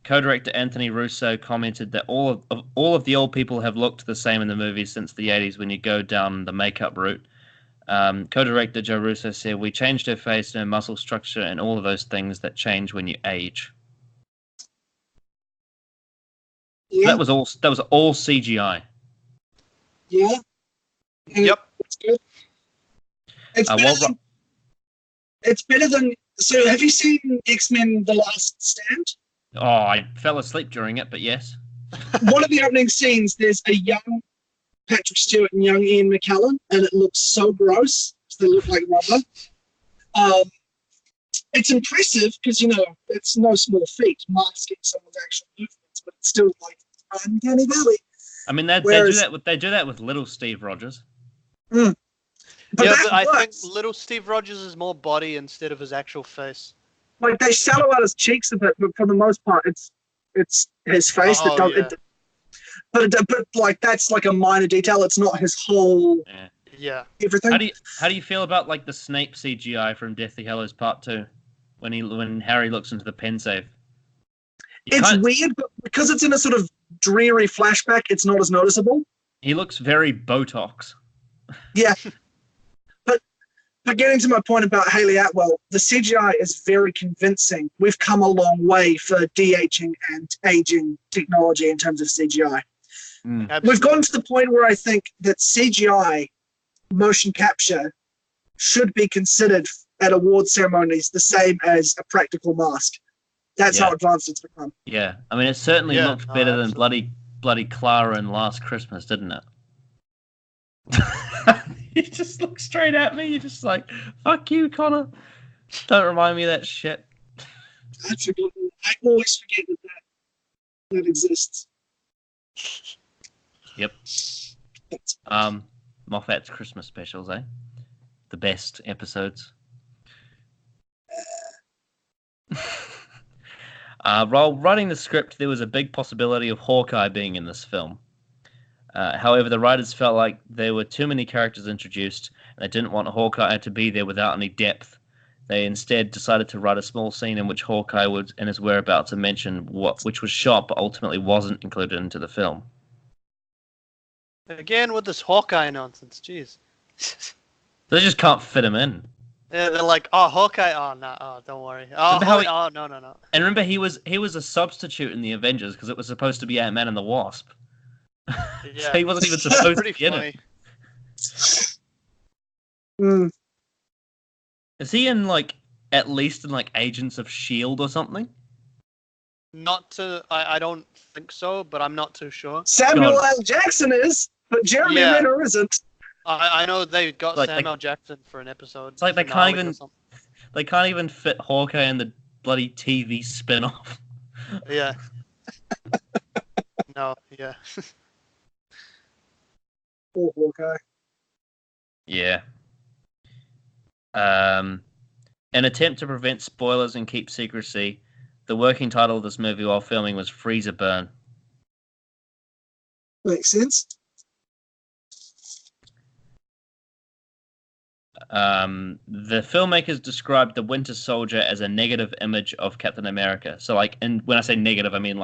Co-director Anthony Russo commented that all of the old people have looked the same in the movies since the 80s when you go down the makeup route. Co-director Joe Russo said, "We changed her face and her muscle structure and all of those things that change when you age." Yeah. That was all CGI. Yeah. Yep. It's good. It's better than. So, have you seen X-Men: The Last Stand? Oh, I fell asleep during it, but yes. One of the opening scenes, there's a young Patrick Stewart and young Ian McKellen, and it looks so gross. They look like rubber. It's impressive because it's no small feat masking someone's actual movements, but it's still like uncanny valley. I mean, they do that with little Steve Rogers. But I think little Steve Rogers is more body instead of his actual face. Like they shallow out his cheeks a bit, but for the most part, it's his face that does it. But like that's like a minor detail. It's not his whole everything. How do you feel about like the Snape CGI from Deathly Hallows Part 2 when Harry looks into the pen safe? It's weird, but because it's in a sort of dreary flashback, it's not as noticeable. He looks very Botox. Yeah. But But getting to my point about Hayley Atwell, the CGI is very convincing. We've come a long way for de-aging and aging technology in terms of CGI. We've gotten to the point where I think that CGI motion capture should be considered at award ceremonies the same as a practical mask. That's how advanced it's become. Yeah, I mean, it certainly looked better than absolutely. bloody Clara in Last Christmas, didn't it? You just look straight at me. You're just like, fuck you, Connor. Don't remind me of that shit. I always forget that exists. Yep. Moffat's Christmas specials, eh? The best episodes. While writing the script, there was a big possibility of Hawkeye being in this film. However, the writers felt like there were too many characters introduced, and they didn't want Hawkeye to be there without any depth. They instead decided to write a small scene in which Hawkeye would and his whereabouts are mentioned, which was shot but ultimately wasn't included into the film. Again with this Hawkeye nonsense, jeez. They just can't fit him in. Yeah, they're like, oh, Hawkeye, oh, no, oh, don't worry. Oh, no. And remember, he was a substitute in the Avengers because it was supposed to be Ant-Man and the Wasp. Yeah. So he wasn't even supposed to be in funny. it. Is he in at least in Agents of S.H.I.E.L.D. or something? I don't think so, but I'm not too sure. Samuel L. Jackson is, but Jeremy Renner isn't. I know they got Samuel Jackson for an episode. It's like they can't even fit Hawkeye in the bloody TV spin-off. Yeah. No, yeah. Poor Hawkeye. Yeah. An attempt to prevent spoilers and keep secrecy, the working title of this movie while filming was Freezer Burn. Makes sense. The filmmakers described the Winter Soldier as a negative image of Captain America. So, and when I say negative, I mean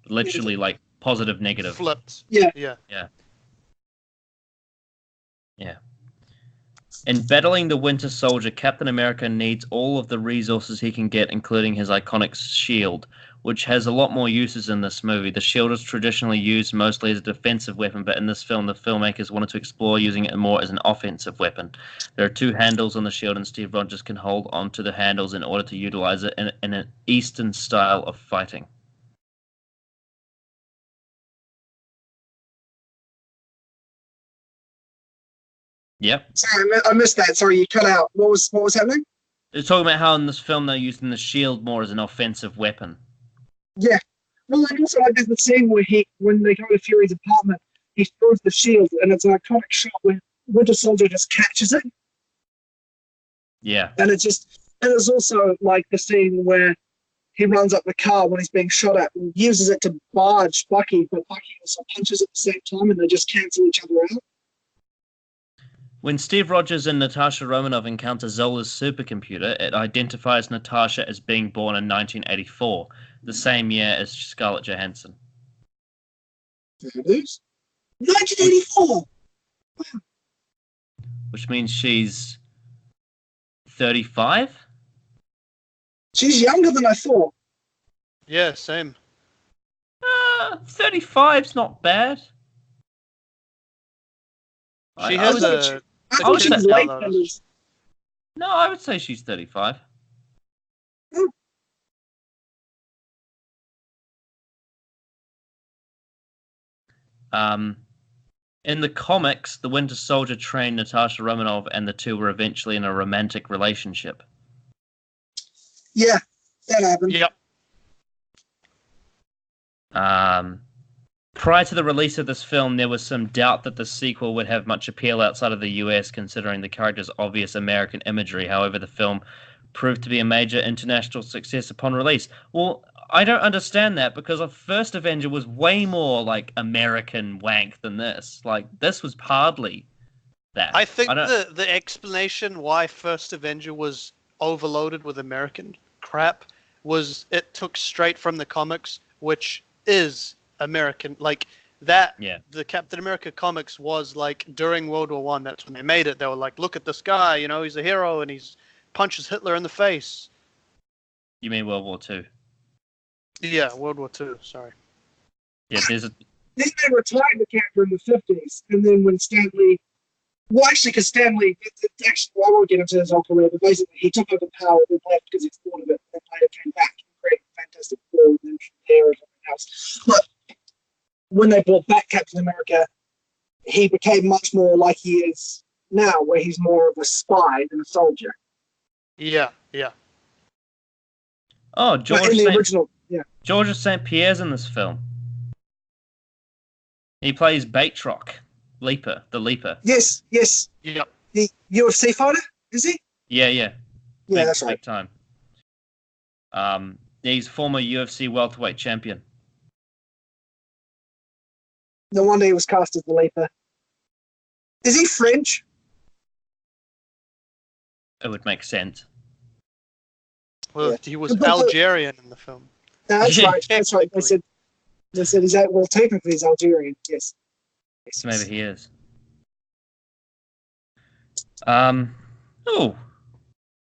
literally positive negative. Flipped. Yeah. In battling the Winter Soldier, Captain America needs all of the resources he can get, including his iconic shield, which has a lot more uses in this movie. The shield is traditionally used mostly as a defensive weapon, but in this film, the filmmakers wanted to explore using it more as an offensive weapon. There are two handles on the shield, and Steve Rogers can hold onto the handles in order to utilize it in an Eastern style of fighting. Yep. Sorry, I missed that. Sorry, you cut out. What was happening? They're talking about how in this film they're using the shield more as an offensive weapon. Yeah. Well, and also there's the scene where when they go to Fury's apartment, he throws the shield, and it's an iconic shot where Winter Soldier just catches it. Yeah. And it's also like the scene where he runs up the car when he's being shot at and uses it to barge Bucky, but Bucky also punches at the same time, and they just cancel each other out. When Steve Rogers and Natasha Romanoff encounter Zola's supercomputer, it identifies Natasha as being born in 1984, the same year as Scarlett Johansson. There it is. 1984! Wow. Which means she's 35? She's younger than I thought. Yeah, same. 35's not bad. She has a... I thought she was late. No, I would say she's 35. In the comics, the Winter Soldier trained Natasha Romanoff, and the two were eventually in a romantic relationship. Yeah, that happened. Yep. Prior to the release of this film, there was some doubt that the sequel would have much appeal outside of the US, considering the character's obvious American imagery. However, the film proved to be a major international success upon release. Well, I don't understand that, because the first Avenger was way more American wank than this. This was hardly that. I think the explanation why First Avenger was overloaded with American crap was it took straight from the comics, which is American. Yeah. The Captain America comics was like during World War One. That's when they made it. They were like, look at this guy, you know, he's a hero and he's punches Hitler in the face. You mean World War Two? Yeah, World War Two. Sorry. Yeah, there's a. Then they retired the character in the 50s, and then when Stanley, well, actually, because Stanley, actually, I won't get into his whole career, but basically, he took over power and left because he thought of it, and then later came back and created Fantastic Four, and then from there, everything else. But when they brought back Captain America, he became much more like he is now, where he's more of a spy than a soldier. Yeah. Oh, But in the original, yeah. Georges St. Pierre's in this film. He plays Batroc, the Leaper. Yes. Yep. The UFC fighter, is he? Yeah. Yeah, that's right. Big time. He's former UFC welterweight champion. No wonder he was cast as the Leaper. Is he French? It would make sense. Well, Yeah. he was Algerian in the film. No, that's Yeah. right. That's right. They said he's well, technically he's Algerian. Yes. So maybe he is.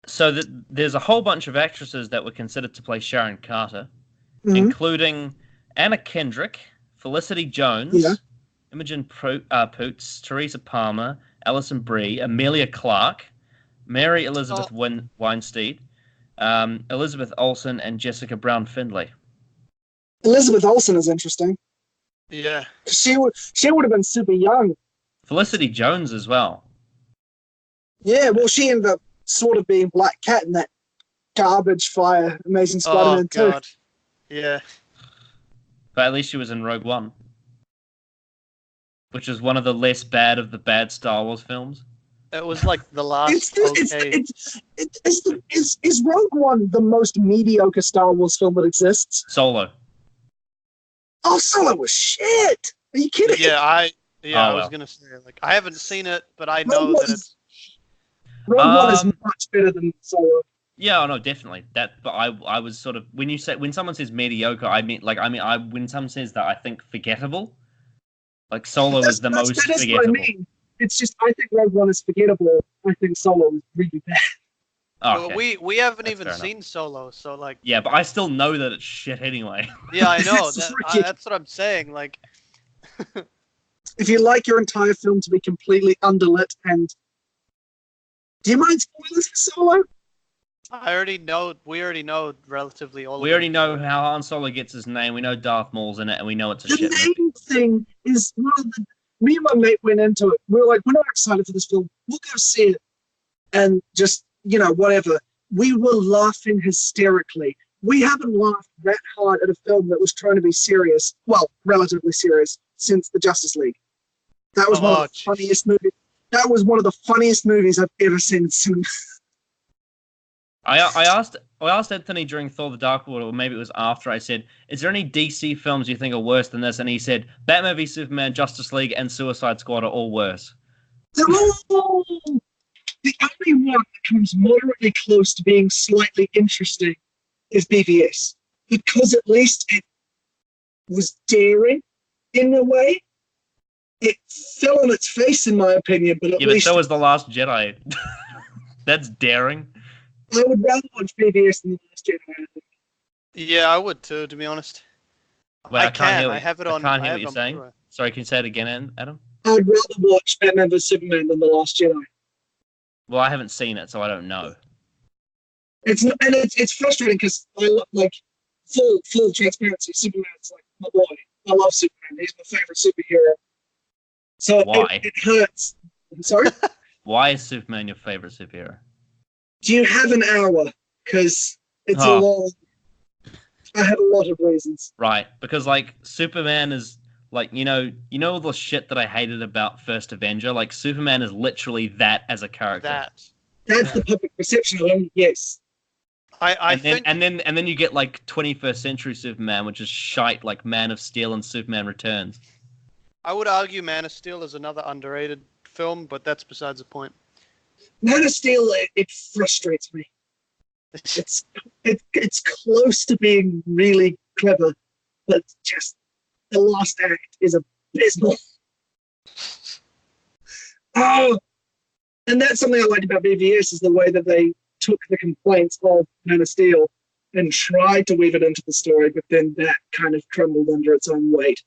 So there's a whole bunch of actresses that were considered to play Sharon Carter, including Anna Kendrick, Felicity Jones, Imogen Poots, Teresa Palmer, Alison Brie, Amelia Clark, Mary Elizabeth Weinstein, Elizabeth Olsen, and Jessica Brown Findlay. Elizabeth Olsen is interesting. Yeah. She would have been super young. Felicity Jones as well. Yeah, well, she ended up sort of being Black Cat in that garbage fire Amazing Spider-Man 2. Oh, God. Yeah. But at least she was in Rogue One, which is one of the less bad of the bad Star Wars films. It was like the last Is Rogue One the most mediocre Star Wars film that exists? Solo. Oh, Solo was shit. Are you kidding? Yeah, I well. was gonna say, like, I haven't seen it, but I know that it's. Rogue One is much better than Solo. Yeah, no, definitely that. But I was sort of when someone says mediocre, when someone says that, I think forgettable. Like Solo is the most forgettable. What I mean. It's just I think Rogue One is forgettable. I think Solo is really bad. Oh, okay. Well, we haven't That's even seen Solo, so like. Yeah, but I still know that it's shit anyway. Yeah, I know. That's what I'm saying. Like. If you like your entire film to be completely underlit and. Do you mind spoilers for Solo? We already know relatively all. We already know how Han Solo gets his name. We know Darth Maul's in it, and we know it's a shit movie. The main thing is me and my mate went into it. We were like, we're not excited for this film. We'll go see it, and just whatever. We were laughing hysterically. We haven't laughed that hard at a film that was trying to be serious, well, relatively serious, since the Justice League. That was one of the funniest movies. That was one of the funniest movies I've ever seen in cinema. I asked Anthony during Thor: The Dark World, or maybe it was after. I said, "Is there any DC films you think are worse than this?" And he said, "Batman v Superman, Justice League, and Suicide Squad are all worse." The only one that comes moderately close to being slightly interesting is BVS, because at least it was daring in a way. It fell on its face, in my opinion, but at least so was The Last Jedi. That's daring. I would rather watch BVS than The Last Jedi. Yeah, I would too, to be honest. Wait, I can't I have it on. I can't hear what you're saying. Blu-ray. Sorry, can you say it again, Adam? I'd rather watch Batman vs Superman than The Last Jedi. Well, I haven't seen it, so I don't know. It's frustrating because I like full transparency. Superman's like my boy. I love Superman. He's my favorite superhero. So why? It hurts. Sorry? Why is Superman your favorite superhero? Do you have an hour? Because it's a long. I have a lot of reasons. Right, because like Superman is like you know all the shit that I hated about First Avenger. Like Superman is literally that as a character. That's the public perception of him. Yes. I think, and then you get like 21st century Superman, which is shite, like Man of Steel and Superman Returns. I would argue Man of Steel is another underrated film, but that's besides the point. Man of Steel, it frustrates me. It's close to being really clever, but just the last act is a abysmal. Oh, and that's something I liked about BVS is the way that they took the complaints of Man of Steel and tried to weave it into the story, but then that kind of crumbled under its own weight.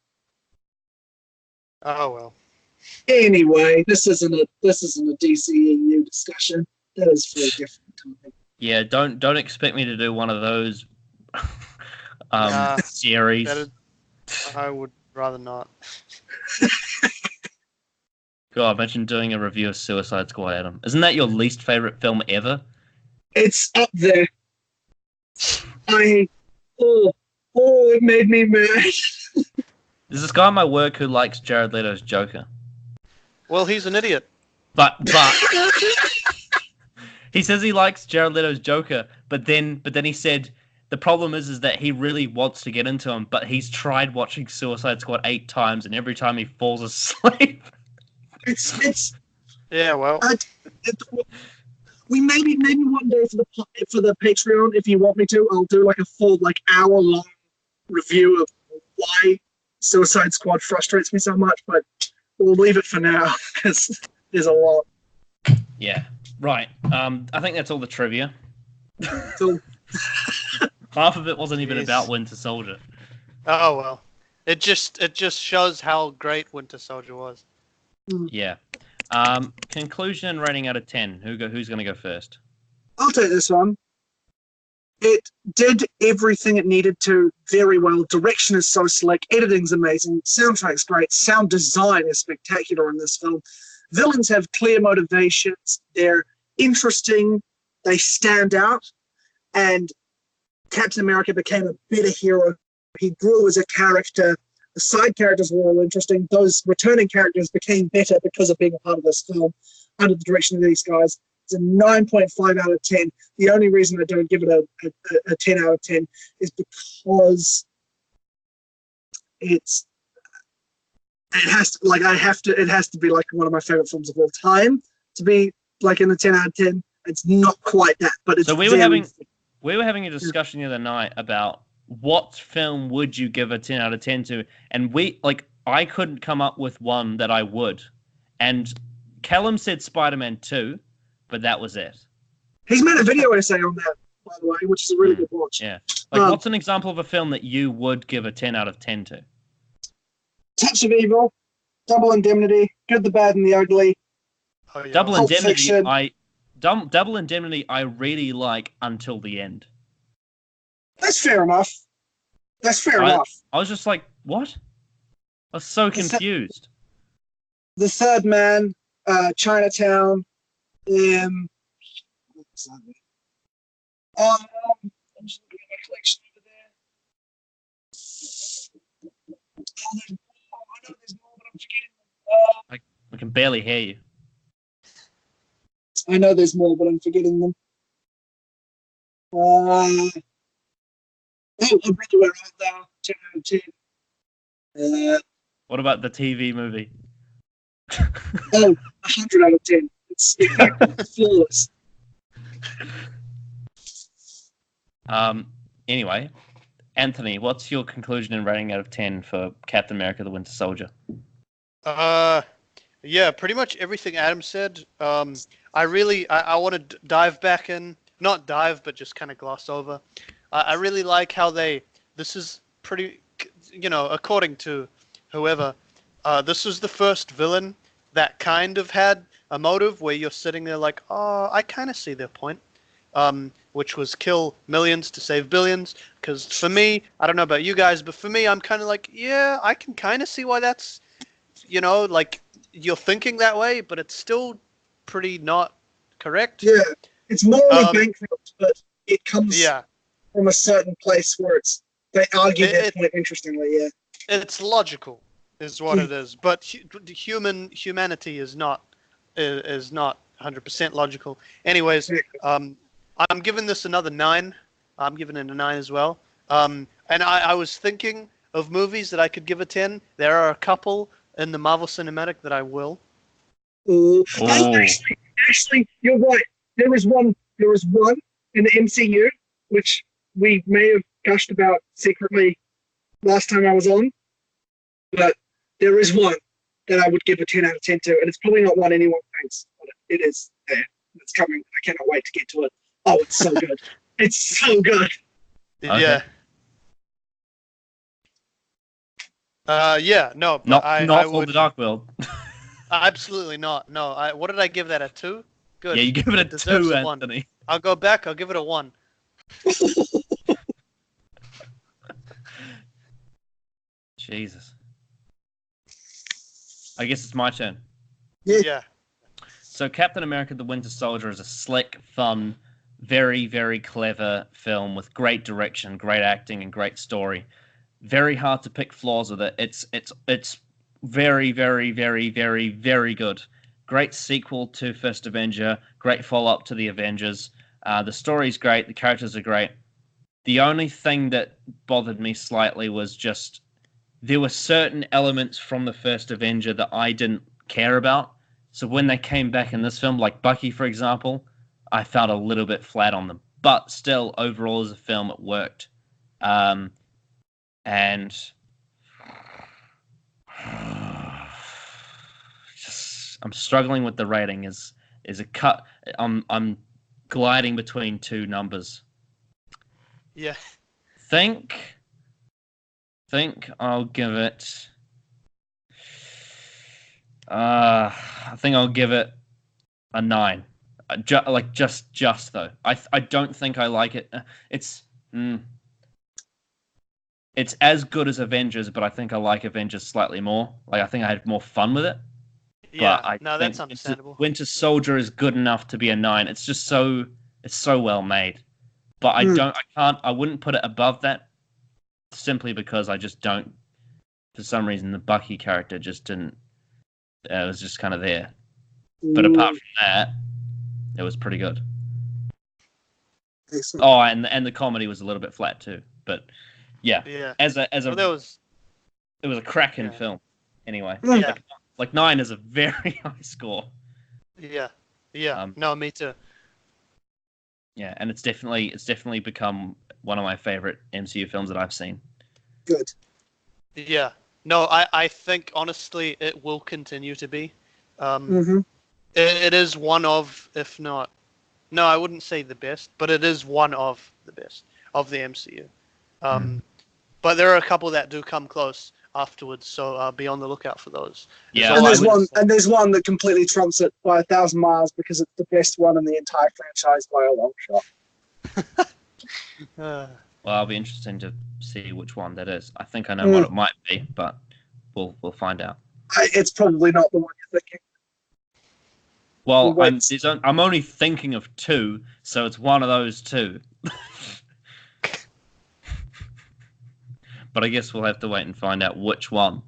Oh well. Anyway, this isn't a DCEU discussion. That is for a different topic. Yeah, don't expect me to do one of those series. I would rather not. God, imagine doing a review of Suicide Squad, Adam. Isn't that your least favorite film ever? It's up there. It made me mad. There's this guy at my work who likes Jared Leto's Joker. Well, he's an idiot. But he says he likes Jared Leto's Joker, but then he said the problem is that he really wants to get into him, but he's tried watching Suicide Squad 8 times, and every time he falls asleep. It's yeah. Well, we maybe one day for the Patreon, if you want me to, I'll do like a full hour long review of why Suicide Squad frustrates me so much, but we'll leave it for now because there's a lot. Yeah, right. I think that's all the trivia. So, half of it wasn't even about Winter Soldier. Oh well, it just shows how great Winter Soldier was. Yeah. Conclusion and rating out of 10. Who's going to go first? I'll take this one. It did everything it needed to very well. Direction is so slick. Editing's amazing. Soundtrack's great. Sound design is spectacular in this film. Villains have clear motivations. They're interesting. They stand out. And Captain America became a better hero. He grew as a character. The side characters were all interesting. Those returning characters became better because of being a part of this film under the direction of these guys. It's a 9.5 out of 10. The only reason I don't give it a 10 out of 10 is because it has to be like one of my favorite films of all time to be like in the 10 out of 10. It's not quite that, but it's so we were having a discussion the other night about what film would you give a 10 out of 10 to? And I couldn't come up with one that I would. And Callum said Spider-Man 2, but that was it. He's made a video essay on that, by the way, which is a really good watch. Yeah. What's an example of a film that you would give a 10 out of 10 to? Touch of Evil, Double Indemnity, Good, the Bad, and the Ugly. Oh, yeah. Double Indemnity I really like until the end. That's fair enough. enough. I was just like, what? I was so confused. The Third Man, Chinatown, I'm just looking at my collection over there. I know there's more, but I'm forgetting them. I can barely hear you. I know there's more, but I'm forgetting them. A Brother Where Art Thou, 10 out of 10. What about the TV movie? 100 out of 10. It's flawless. Anyway, Anthony, what's your conclusion and rating out of 10 for Captain America: The Winter Soldier? Yeah, pretty much everything Adam said. I want to dive back in, not dive, but just kind of gloss over. I really like how this is pretty, according to whoever, this was the first villain that kind of had a motive where you're sitting there like, oh, I kind of see their point, which was kill millions to save billions. Because for me, I don't know about you guys, but for me, I'm kind of like, yeah, I can kind of see why that's, you're thinking that way, but it's still pretty not correct. Yeah, it's morally bankrupt, but it comes from a certain place where they argue their point interestingly. Yeah, it's logical, is what it is. But humanity is not 100% logical. Anyways, I'm giving this another 9. I'm giving it a 9 as well. And I was thinking of movies that I could give a 10. There are a couple in the Marvel Cinematic that I will. Actually, you're right. There was one in the MCU, which we may have gushed about secretly last time I was on. But there is one that I would give a 10 out of 10 to, and it's probably not one anyone thinks, but it is there. It's coming. I cannot wait to get to it. Oh, it's so good. It's so good. Yeah. Yeah, no, but Not I for would the Dark World. absolutely not. No, what did I give that, a 2? Good. Yeah, you give it a deserves 2, a 1. Anthony. I'll go back. I'll give it a 1. Jesus. I guess it's my turn. Yeah. So Captain America: The Winter Soldier is a slick, fun, very, very clever film with great direction, great acting, and great story. Very hard to pick flaws with it. It's very, very, very, very, very good. Great sequel to First Avenger. Great follow-up to the Avengers. The story's great. The characters are great. The only thing that bothered me slightly was just there were certain elements from the first Avenger that I didn't care about. So when they came back in this film, like Bucky, for example, I felt a little bit flat on them. But still, overall, as a film, it worked. And just, I'm struggling with the rating. Is a cut? I'm gliding between two numbers. Yeah. Think I'll give it. I think I'll give it a 9. Just though. I don't think I like it. It's as good as Avengers, but I think I like Avengers slightly more. Like I think I had more fun with it. Yeah. But I No, think that's understandable. Winter Soldier is good enough to be a 9. It's just it's so well made. But I wouldn't put it above that simply because I just don't. For some reason, the Bucky character just didn't. It was just kind of there. But apart from that, it was pretty good. Excellent. Oh, and the comedy was a little bit flat too. But yeah, as a Well, there was. it was a cracking film. Anyway, Yeah. like 9 is a very high score. Yeah. Yeah. No, me too. Yeah, and it's definitely become one of my favorite MCU films that I've seen. Good. Yeah. No, I think honestly it will continue to be. It is one of, if not, no, I wouldn't say the best, but it is one of the best of the MCU. But there are a couple that do come close afterwards, so be on the lookout for those. Yeah, and there's one that completely trumps it by 1,000 miles because it's the best one in the entire franchise by a long shot. Well, I'll be interested to see which one that is. I think I know what it might be, but we'll find out. It's probably not the one you're thinking. Well, I'm only thinking of 2, so it's one of those 2. But I guess we'll have to wait and find out which one.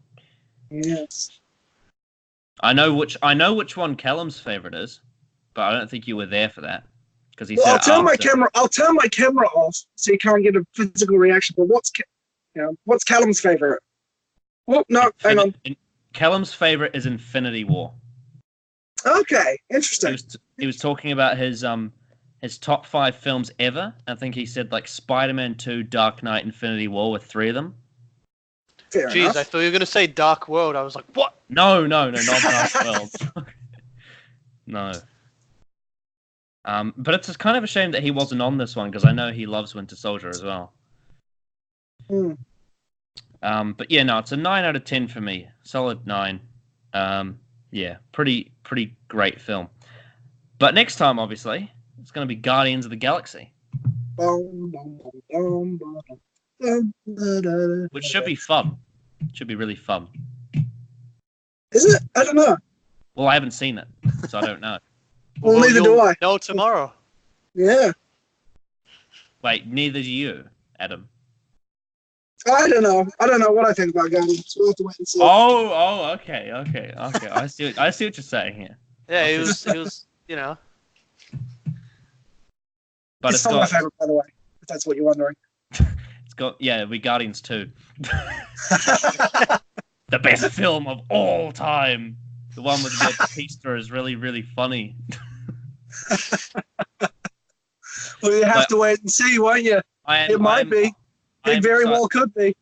Yes. I know which one Callum's favorite is, but I don't think you were there for that because he said. I'll turn my camera off so you can't get a physical reaction. But what's Callum's favorite? Oh no, hang on. Callum's favorite is Infinity War. Okay, interesting. He was talking about his top 5 films ever. I think he said like Spider-Man 2, Dark Knight, Infinity War with 3 of them. Fair Jeez, enough. I thought you were going to say Dark World. I was like, what? No, not Dark World. No. But it's just kind of a shame that he wasn't on this one because I know he loves Winter Soldier as well. But yeah, no, it's a 9 out of 10 for me. Solid 9. Yeah, pretty great film. But next time, obviously, it's going to be Guardians of the Galaxy. Which should be fun. Should be really fun. Is it? I don't know. Well, I haven't seen it, so I don't know. Well, neither do I. No, tomorrow. Yeah. Wait, neither do you, Adam. I don't know. I don't know what I think about Guardians. We'll have to wait and see. Oh, okay. I see what you're saying here. Yeah, he was, you know. But it's not my favorite, by the way, if that's what you're wondering. We Guardians 2. The best film of all time. The one with the Batista is really, really funny. Well, you have to wait and see, won't you? It might be. It very well could be.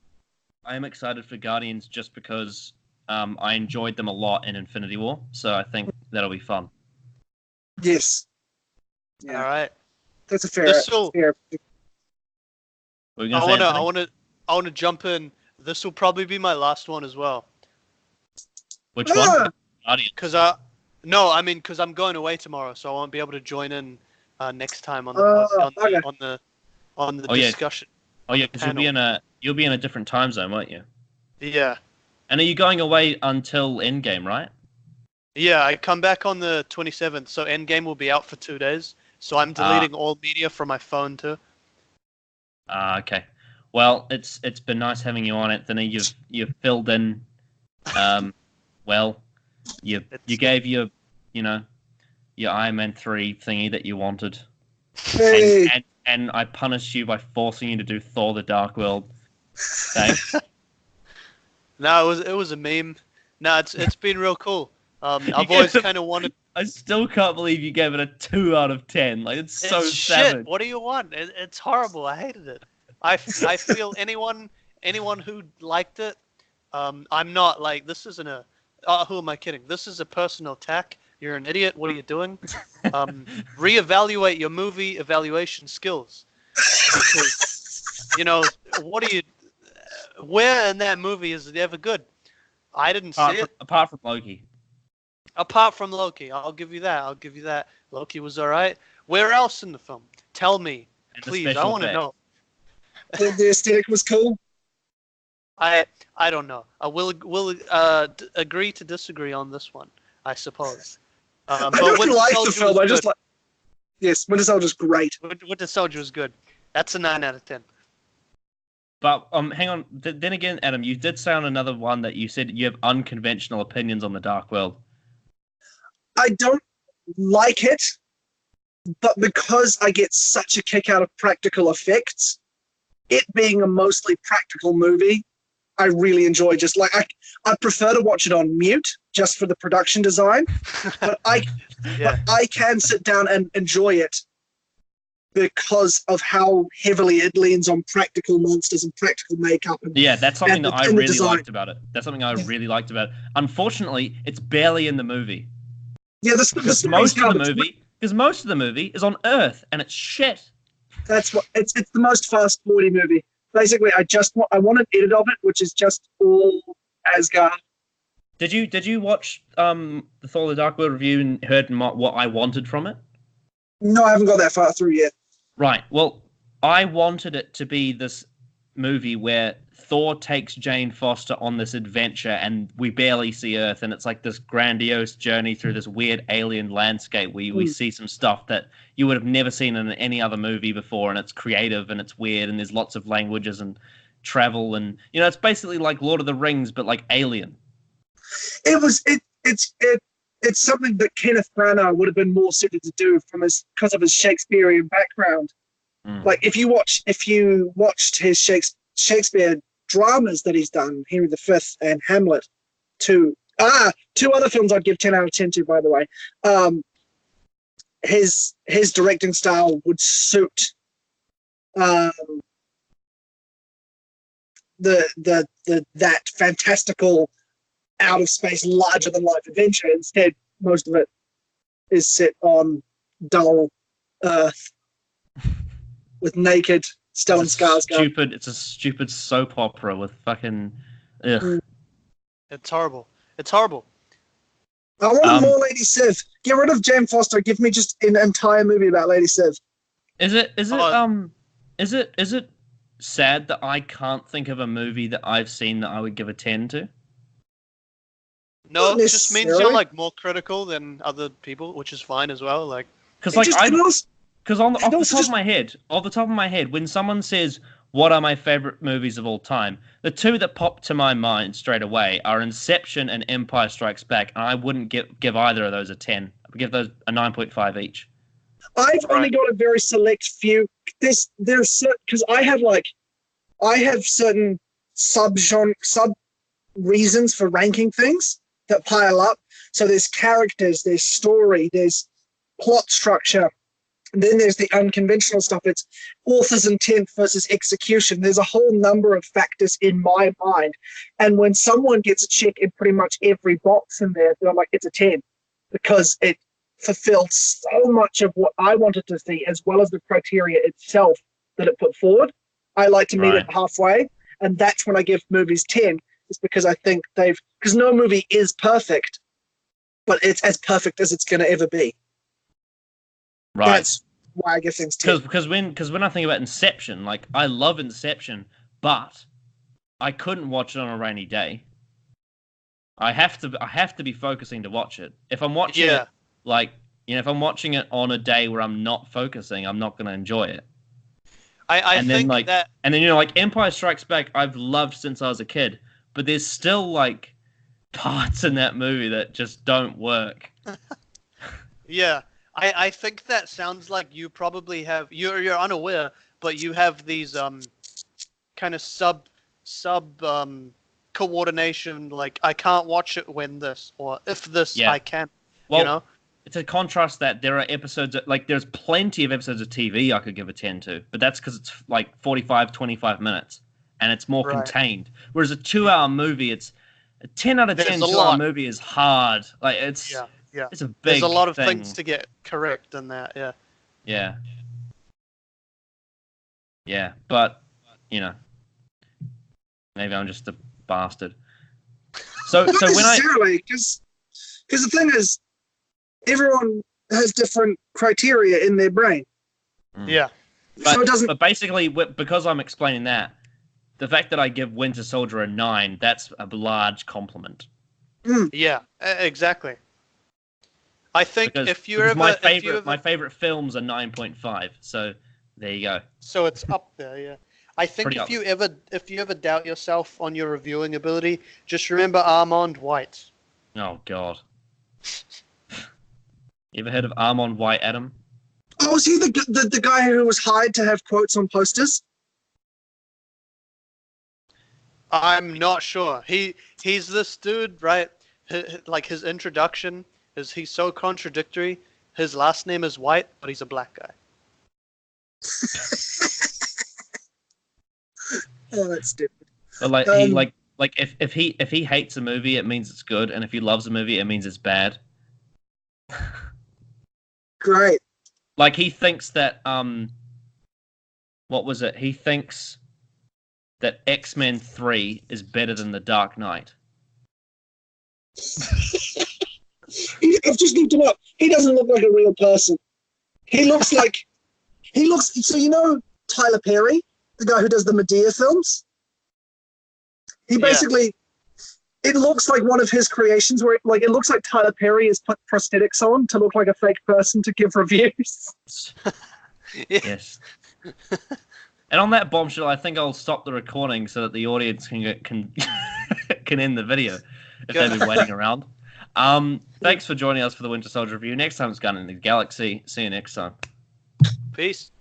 I am excited for Guardians just because I enjoyed them a lot in Infinity War, so I think that'll be fun. Yes. All Yeah. right. That's a fair. This will. fair What were you I gonna say, wanna. Anthony? I wanna jump in. This will probably be my last one as well. Which one? Ah! Guardians. Because I'm going away tomorrow, so I won't be able to join in next time on the okay. on the Oh, yeah. discussion. Oh yeah, because panel. you'll be in a different time zone, won't you? Yeah. And are you going away until Endgame, right? Yeah, I come back on the 27th, so Endgame will be out for 2 days. So I'm deleting all media from my phone too. Okay. Well, it's been nice having you on, Anthony. You've filled in, well, you gave your your Iron Man 3 thingy that you wanted, Hey. and I punished you by forcing you to do Thor: The Dark World. Thanks. No, it was a meme. No, it's been real cool. I've always kind of wanted. I still can't believe you gave it a 2 out of 10. Like it's so It's savage. shit. What do you want? It's horrible. I hated it. I feel anyone who liked it. I'm not like this isn't a. Who am I kidding? This is a personal attack. You're an idiot. What are you doing? Reevaluate your movie evaluation skills. Because, what do you. Where in that movie is it ever good? I didn't see it. Apart from Loki. Apart from Loki. I'll give you that. Loki was alright. Where else in the film? Tell me. Please. I want to know. The aesthetic was cool. I don't know. We'll agree to disagree on this one, I suppose. I don't like the film. I just like. Yes, Winter Soldier's great. Winter Soldier was good. That's a 9 out of 10. But hang on. Then again, Adam, you did say on another one that you said you have unconventional opinions on the Dark World. I don't like it, but because I get such a kick out of practical effects, it being a mostly practical movie, I really enjoy. Just like I prefer to watch it on mute just for the production design, but I can sit down and enjoy it because of how heavily it leans on practical monsters and practical makeup. Yeah, that's something that I really liked about it. That's something I really liked about it. Unfortunately, it's barely in the movie. Yeah, because most of the movie is on Earth and it's shit. That's what it's the most fast-forward movie. Basically, I want an edit of it, which is just all Asgard. Did you watch the Thor: The Dark World review and heard what I wanted from it? No, I haven't got that far through yet. Right. Well, I wanted it to be this movie where Thor takes Jane Foster on this adventure and we barely see Earth, and it's like this grandiose journey through this weird alien landscape where we see some stuff that you would have never seen in any other movie before, and it's creative and it's weird and there's lots of languages and travel, and it's basically like Lord of the Rings but like alien. It's something that Kenneth Branagh would have been more suited to do because of his Shakespearean background. Like if you watched his Shakespeare dramas that he's done, Henry V and Hamlet, two other films I'd give 10 out of 10 to, by the way. His directing style would suit that fantastical out of space, larger than life adventure. Instead, most of it is set on dull Earth with naked Stellan Skarsgård. It's a stupid soap opera with fucking. Ugh. It's horrible. I want more Lady Sif. Get rid of Jane Foster. Give me just an entire movie about Lady Sif. Is it sad that I can't think of a movie that I've seen that I would give a 10 to? No, it just means you're like more critical than other people, which is fine as well. Like, because off the top of my head, when someone says what are my favorite movies of all time, the two that pop to my mind straight away are Inception and Empire Strikes Back, and I wouldn't give either of those a 10. I would give those a 9.5 each. I've only got a very select few. There's because I have certain sub reasons for ranking things that pile up. So there's characters, there's story, there's plot structure, And then there's the unconventional stuff. It's author's intent versus execution. There's a whole number of factors in my mind. And when someone gets a check in pretty much every box in there, they're like, it's a 10 because it fulfilled so much of what I wanted to see, as well as the criteria itself that it put forward. I like to meet it halfway. And that's when I give movies 10, is because I think because no movie is perfect, but it's as perfect as it's going to ever be. Right. That's why I give things 10. Because when I think about Inception, like, I love Inception, but I couldn't watch it on a rainy day. I have to be focusing to watch it. If I'm watching it, like, if I'm watching it on a day where I'm not focusing, I'm not going to enjoy it. I think that... And then, like, Empire Strikes Back, I've loved since I was a kid, but there's still, like, parts in that movie that just don't work. Yeah. I think that sounds like you probably have... You're unaware, but you have these kind of sub coordination, like, I can't watch it when this, or if this, I can. Well, to contrast that, there are episodes, there's plenty of episodes of TV I could give a 10 to, but that's because it's like 25 minutes, and it's more contained. Whereas a 2-hour movie, it's a 10 out of 10 2-hour movie is hard. Like, it's it's a big There's a lot of thing. things to get correct in that, Yeah. Yeah, but, maybe I'm just a bastard. So Not when necessarily, because the thing is, everyone has different criteria in their brain. Yeah. But, so it doesn't... but basically, because I'm explaining that, the fact that I give Winter Soldier a 9, that's a large compliment. Yeah, exactly. I think my favorite films are 9.5, so there you go. So it's up there, yeah. I think if you ever doubt yourself on your reviewing ability, just remember Armand White. Oh God. You ever heard of Armand White, Adam? Oh, was he the guy who was hired to have quotes on posters? I'm not sure. He's this dude, right? Like, his introduction is he's so contradictory. His last name is White, but he's a black guy. Oh, that's stupid. But if he hates a movie, it means it's good, and if he loves a movie, it means it's bad. Great. Like, he thinks that what was it? He thinks that X-Men 3 is better than The Dark Knight. I've just looked him up. He doesn't look like a real person. He looks so Tyler Perry, the guy who does the Medea films? He basically, it looks like one of his creations where it looks like Tyler Perry has put prosthetics on to look like a fake person to give reviews. Yes. And on that bombshell, I think I'll stop the recording so that the audience can end the video if they've been waiting around. Thanks for joining us for the Winter Soldier review. Next time it's Gun in the Galaxy. See you next time. Peace.